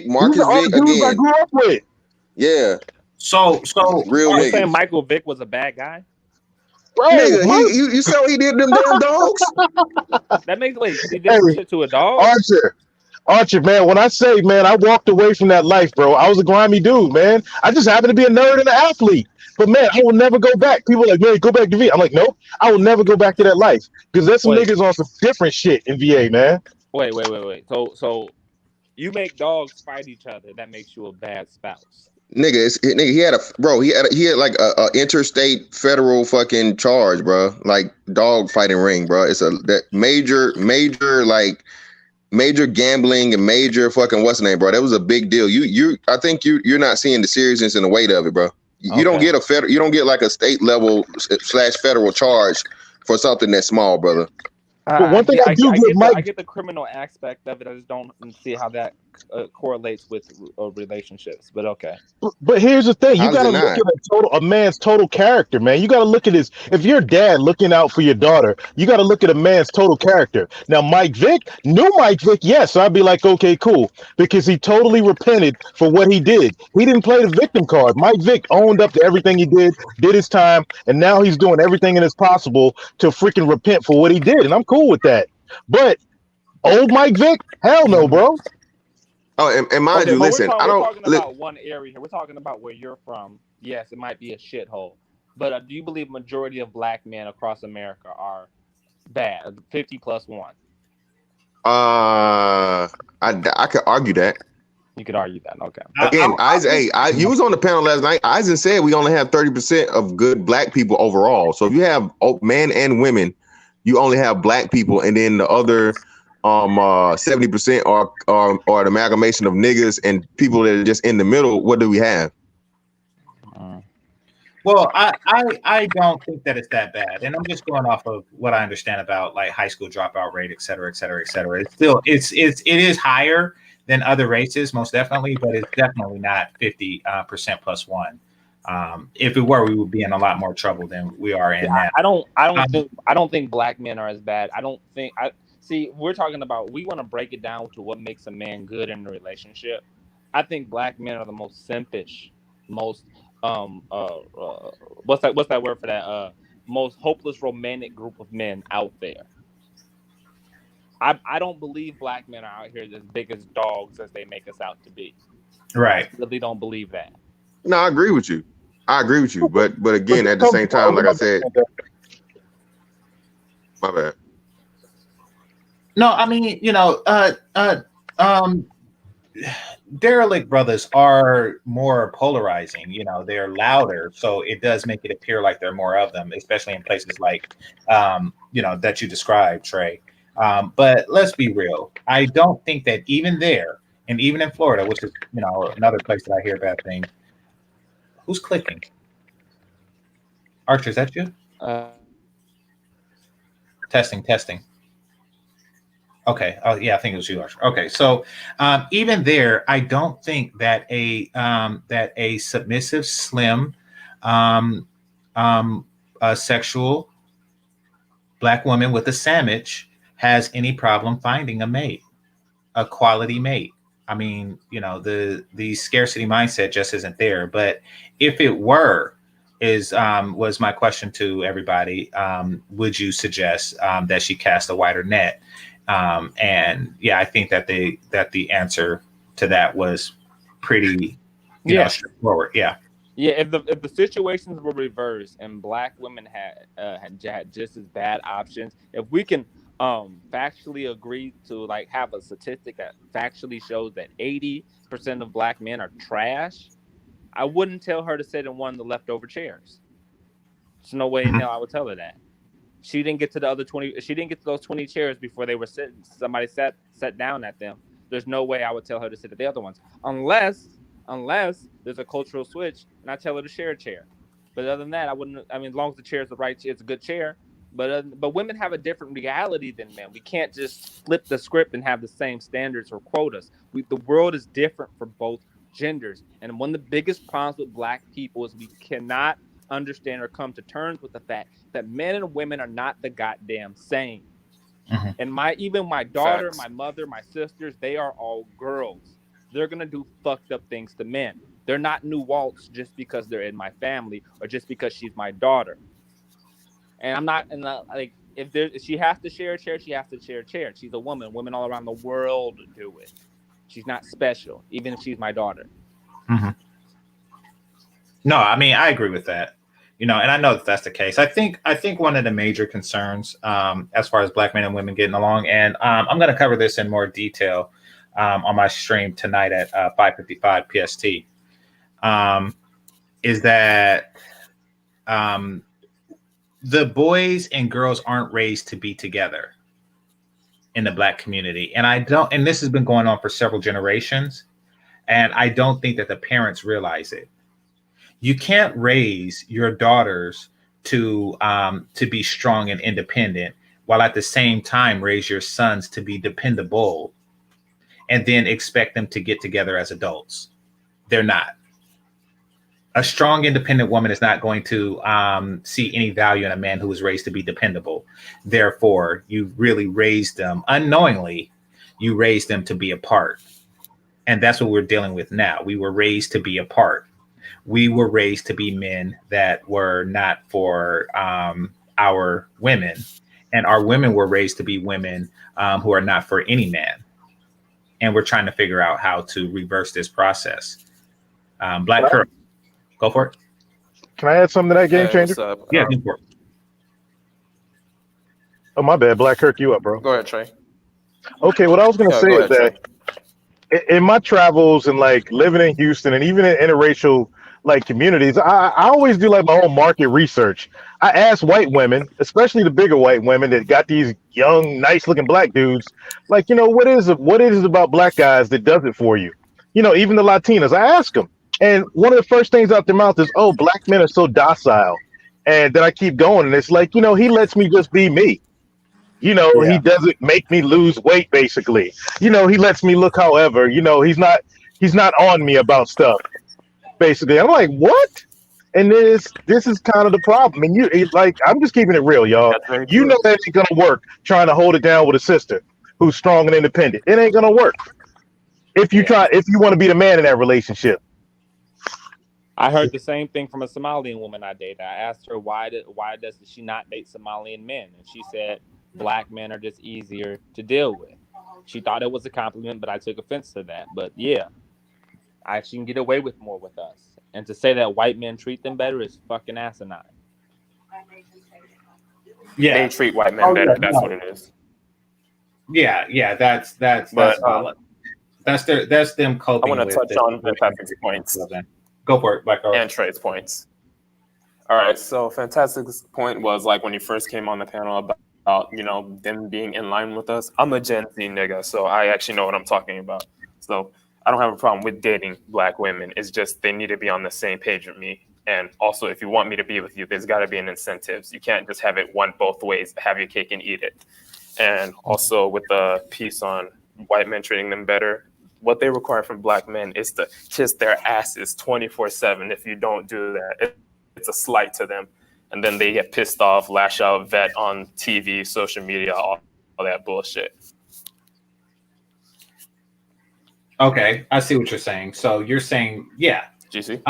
Marcus Vick again. I grew up with. Yeah. So real niggas. Saying Michael Vick was a bad guy? Bro, nigga, you saw he did them damn dogs? That makes he did shit to a dog? Archer, man, when I say, man, I walked away from that life, bro. I was a grimy dude, man. I just happened to be a nerd and an athlete. But man, I will never go back. People are like, man, go back to VA. I'm like, nope, I will never go back to that life. Because there's some niggas on some different shit in VA, man. Wait. So you make dogs fight each other. That makes you a bad spouse. Nigga, he had like a interstate federal fucking charge, bro. Like dog fighting ring, bro. It's that major gambling and major fucking what's the name, bro. That was a big deal. I think you're not seeing the seriousness and the weight of it, bro. You don't get you don't get like a state level / federal charge for something that's small, brother. But one thing I get the criminal aspect of it. I just don't see how that correlates with relationships. But okay. But here's the thing: you got to look at a man's total character, man. You got to look at his. If you're dad looking out for your daughter, you got to look at a man's total character. Now, Mike Vick, yes, so I'd be like, okay, cool, because he totally repented for what he did. He didn't play the victim card. Mike Vick owned up to everything he did his time, and now he's doing everything in his possible to freaking repent for what he did, and I'm cool with that. But old Mike Vick, hell no, bro. Oh, and mind you, listen, we're talking about one area here. We're talking about where you're from. Yes, it might be a shithole, but do you believe majority of black men across America are bad? 50+1. I could argue that. You could argue that. Okay. Again, you was on the panel last night. Eisen said we only have 30% of good black people overall. So if you have men and women, you only have black people, and then the other 70% are an amalgamation of niggas and people that are just in the middle. What do we have? Well, I don't think that it's that bad, and I'm just going off of what I understand about like high school dropout rate, et cetera, et cetera, et cetera. It's still it is higher than other races, most definitely, but it's definitely not 50% +1. If it were, we would be in a lot more trouble than we are in now. I don't think black men are as bad. See, we're talking about, we want to break it down to what makes a man good in a relationship. I think black men are the most simpish, most what's that word for that? Most hopeless romantic group of men out there. I don't believe black men are out here as big as dogs as they make us out to be. Right. I really don't believe that. No, I agree with you. But again, at the same time, like I said, my bad. No, I mean, derelict brothers are more polarizing. They're louder, so it does make it appear like there are more of them, especially in places like, that you described, Trey. But let's be real. I don't think that even there, and even in Florida, which is another place that I hear bad things. Who's clicking? Archer, is that you? Testing, testing. Okay. Oh, yeah, I think it was you, Archer. Okay. So even there, I don't think that a submissive, slim, um, a sexual black woman with a sandwich has any problem finding a mate, a quality mate. I mean, the scarcity mindset just isn't there. But if it were, was my question to everybody. Would you suggest that she cast a wider net? And yeah, I think that the answer to that was pretty, straightforward. Yeah. Yeah, if the situations were reversed and black women had just as bad options, if we can factually agree to like have a statistic that factually shows that 80% of black men are trash, I wouldn't tell her to sit in one of the leftover chairs. There's no way in hell I would tell her that. She didn't get to the other 20. She didn't get to those 20 chairs before they were sitting. Somebody sat down at them. There's no way I would tell her to sit at the other ones, unless there's a cultural switch and I tell her to share a chair. But other than that, I wouldn't. I mean, as long as the chair is the right chair, it's a good chair. But women have a different reality than men. We can't just flip the script and have the same standards or quotas. The world is different for both genders. And one of the biggest problems with black people is we cannot understand or come to terms with the fact that men and women are not the goddamn same. And even my daughter, Facts. my mother, my sisters, they are all girls. They're gonna do fucked up things to men. They're not new Waltz just because they're in my family or just because she's my daughter. And I'm not like if she has to share a chair, she has to share a chair. She's a woman. Women all around the world do it. She's not special, even if she's my daughter. No, I mean I agree with that. And I know that that's the case. I think one of the major concerns as far as black men and women getting along, and I'm going to cover this in more detail on my stream tonight at 5:55 PST, is that the boys and girls aren't raised to be together in the black community. And this has been going on for several generations. And I don't think that the parents realize it. You can't raise your daughters to be strong and independent while at the same time raise your sons to be dependable and then expect them to get together as adults. They're not. A strong, independent woman is not going to see any value in a man who was raised to be dependable. Therefore, you really raised them unknowingly. You raised them to be apart. And that's what we're dealing with now. We were raised to be apart. We were raised to be men that were not for our women. And our women were raised to be women who are not for any man. And we're trying to figure out how to reverse this process. Black Kirk, go for it. Can I add something to that, Game Changer? Yeah, go for it. Oh, my bad. Black Kirk, you up, bro. Go ahead, Trey. Okay, what I was going to say go is ahead, that in my travels and like living in Houston and even in interracial like communities, I always do like my own market research. I ask white women, especially the bigger white women that got these young, nice looking black dudes, like, what is it about black guys that does it for you? Even the Latinas, I ask them. And one of the first things out their mouth is, oh, black men are so docile. And then I keep going. And it's like, he lets me just be me. He doesn't make me lose weight, basically. He lets me look however, he's not on me about stuff, basically. I'm like, what? And this is kind of the problem. And I'm just keeping it real, y'all. You know that ain't gonna work trying to hold it down with a sister who's strong and independent. It ain't gonna work. If you want to be the man in that relationship. I heard the same thing from a Somalian woman I dated. I asked her why does she not date Somalian men? And she said black men are just easier to deal with. She thought it was a compliment, but I took offense to that. But yeah, she can get away with more with us. And to say that white men treat them better is fucking asinine. Yeah, they treat white men better. That's what it is. Yeah. That's them coping. I want to touch on Fantastic's points. Go for it, Black. And Trey's points. All right. So Fantastic's point was like when you first came on the panel about them being in line with us. I'm a Gen Z nigga, so I actually know what I'm talking about. So I don't have a problem with dating black women. It's just they need to be on the same page with me. And also, if you want me to be with you, there's got to be an incentives. You can't just have it one both ways, have your cake and eat it. And also with the piece on white men treating them better, what they require from black men is to kiss their asses 24/7. If you don't do that, it's a slight to them. And then they get pissed off, lash out, vet on TV, social media, all that bullshit. Okay, I see what you're saying. So you're saying, yeah. GC?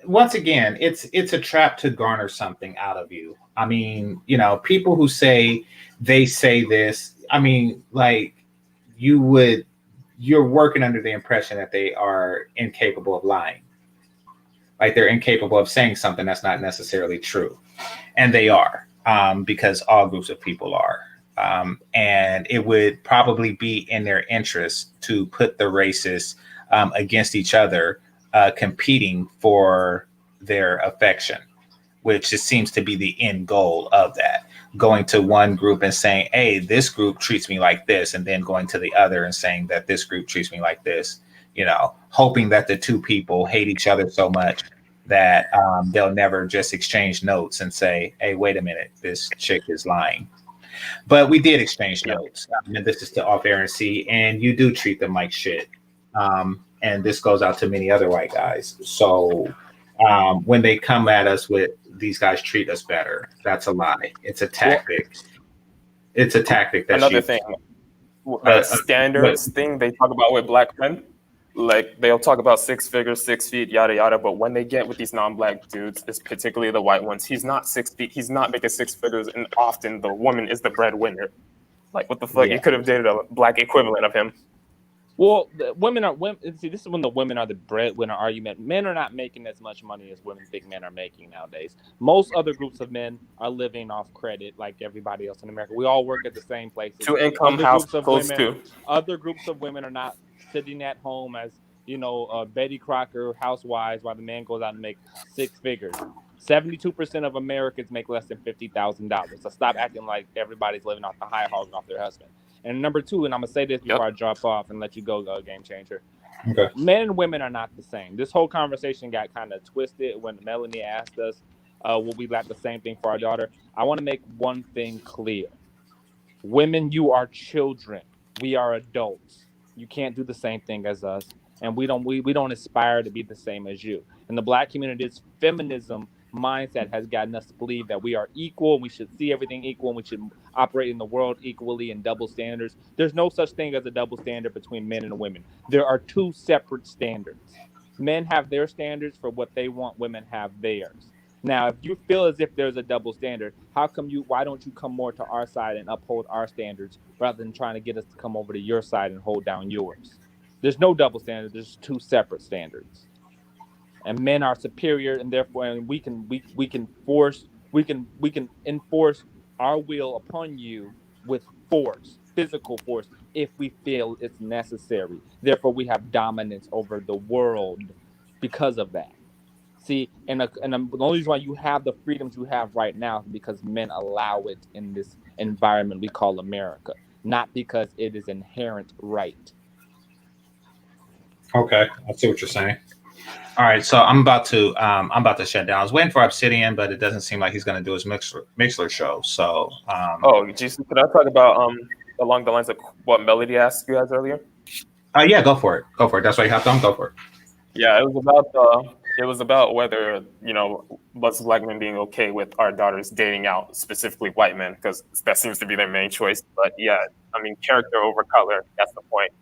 Once again, it's a trap to garner something out of you. I mean, people who say they say this, I mean, like you're working under the impression that they are incapable of lying. Like they're incapable of saying something that's not necessarily true. And they are, because all groups of people are. And it would probably be in their interest to put the races against each other, competing for their affection, which just seems to be the end goal of that. Going to one group and saying, hey, this group treats me like this, and then going to the other and saying that this group treats me like this, hoping that the two people hate each other so much that they'll never just exchange notes and say, hey, wait a minute, this chick is lying. But we did exchange notes. And this is to off air and see, and you do treat them like shit. And this goes out to many other white guys. So when they come at us with these guys treat us better, that's a lie. It's a tactic. It's a tactic. That's another thing. That standards thing they talk about with black men. Like they'll talk about 6 figures, 6 feet, yada yada. But when they get with these non-black dudes, it's particularly the white ones, he's not 6 feet. He's not making 6 figures, and often the woman is the breadwinner. Like what the fuck? Yeah. You could have dated a black equivalent of him. Well, the women. See, this is when the women are the breadwinner argument. Men are not making as much money as women think men are making nowadays. Most other groups of men are living off credit, like everybody else in America. We all work at the same places. 2-income households too. Other groups of women are not sitting at home as Betty Crocker housewives while the man goes out and make 6 figures. 72% of Americans make less than $50,000. So stop acting like everybody's living off the high hog off their husband. And number two, and I'm gonna say this before I drop off and let you go, Game Changer. Okay. Men and women are not the same. This whole conversation got kind of twisted when Melanie asked us, will we like the same thing for our daughter? I want to make one thing clear. Women, you are children. We are adults. You can't do the same thing as us. And we don't aspire to be the same as you. And the black community's feminism mindset has gotten us to believe that we are equal, we should see everything equal, and we should operate in the world equally in double standards. There's no such thing as a double standard between men and women. There are two separate standards. Men have their standards for what they want, women have theirs. Now, if you feel as if there's a double standard, why don't you come more to our side and uphold our standards rather than trying to get us to come over to your side and hold down yours? There's no double standard, there's two separate standards. And men are superior, and therefore we can enforce our will upon you with force, physical force, if we feel it's necessary. Therefore, we have dominance over the world because of that. See, and the only reason why you have the freedoms you have right now is because men allow it in this environment we call America, not because it is inherent right. Okay, I see what you're saying. All right, so I'm about to shut down. I was waiting for Obsidian, but it doesn't seem like he's going to do his Mixler show. So, Jason, could I talk about along the lines of what Melody asked you guys earlier? Yeah, go for it. That's why you hopped on. Go for it. Yeah, it was about whether us black men being okay with our daughters dating out, specifically white men, because that seems to be their main choice. But yeah, I mean, character over color. That's the point.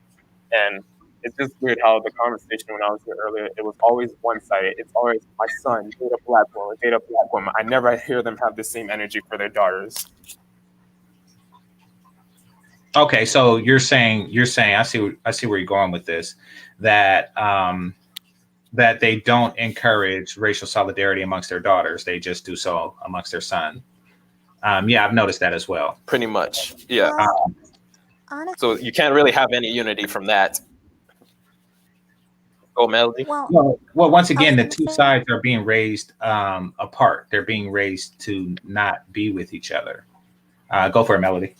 And it's just weird how the conversation when I was here earlier, it was always one-sided. It's always my son, date a black woman. I never hear them have the same energy for their daughters. Okay, so you're saying I see where you're going with this, that that they don't encourage racial solidarity amongst their daughters. They just do so amongst their son. Yeah, I've noticed that as well. Pretty much, yeah. Honestly, so you can't really have any unity from that. Oh, Melody? Well, once again, the two sides are being raised apart. They're being raised to not be with each other. Go for it, Melody.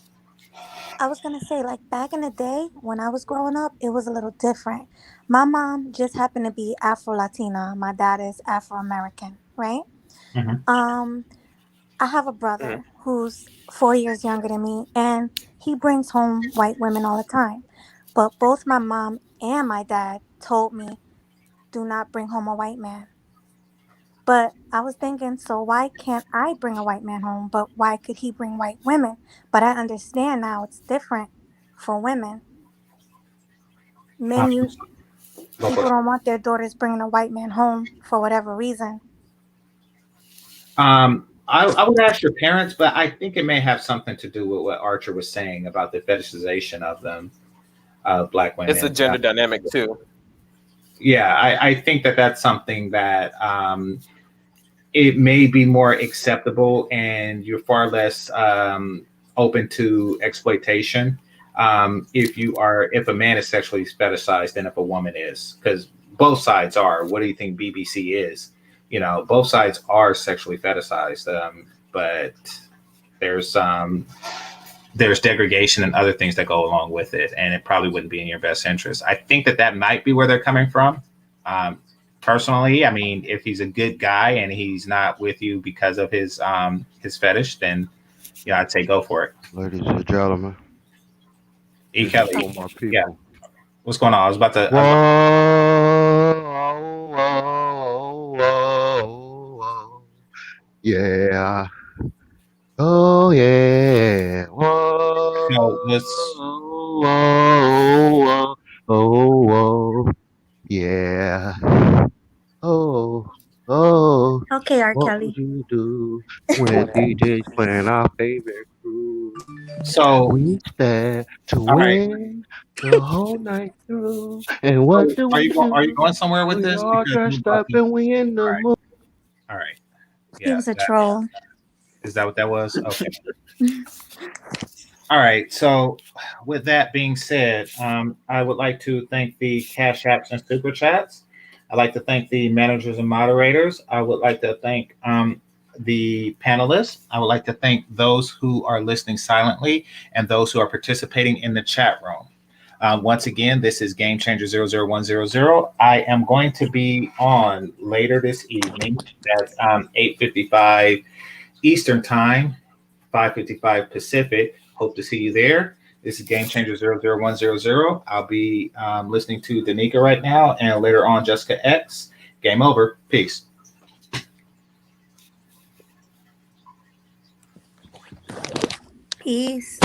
I was gonna say, like back in the day when I was growing up, it was a little different. My mom just happened to be Afro Latina. My dad is Afro American, right? Mm-hmm. Um, I have a Mhm. brother who's 4 years younger than me, and he brings home white women all the time. But both my mom and my dad told me, do not bring home a white man. But I was thinking, so why can't I bring a white man home? But why could he bring white women? But I understand now it's different for women. Um, Men, you Go for people it. don't want their daughters bringing a white man home for whatever reason. I would ask your parents, but I think it may have something to do with what Archer was saying about the fetishization of them, of Black It's a women. gender dynamic too. Yeah, I think that that's something that it may be more acceptable, and you're far less open to exploitation if a man is sexually fetishized than if a woman is, because both sides are. What do you think BBC is? Both sides are sexually fetishized, but there's there's degradation and other things that go along with it, and it probably wouldn't be in your best interest. I think that might be where they're coming from. Um, Personally, I mean, if he's a good guy and he's not with you because of his fetish, then I'd say go for it. Ladies and gentlemen, E. this is Kelly, for my yeah, people. what's going on? Whoa, whoa, whoa, yeah. Oh, yeah. Whoa, So let's. whoa, whoa, yeah. Oh, oh, Okay, R. what would Kelly. you do when DJ's playing our favorite groove? So We stand to all right. win the whole night through. And what So do are we you do? going somewhere with We this? all Because we're dressed about up to. and we in All the right. mood. All right. He Yeah. was a troll. Is that what that was? Okay. All right. So, with that being said, I would like to thank the Cash Apps and Super Chats. I'd like to thank the managers and moderators. I would like to thank the panelists. I would like to thank those who are listening silently and those who are participating in the chat room. Once again, this is GameChanger 00100. I am going to be on later this evening. That's 8:55 Eastern Time, 5:55 Pacific. Hope to see you there. This is GameChanger 00100. I'll be listening to Danica right now, and later on Jessica X. Game over. Peace. Peace.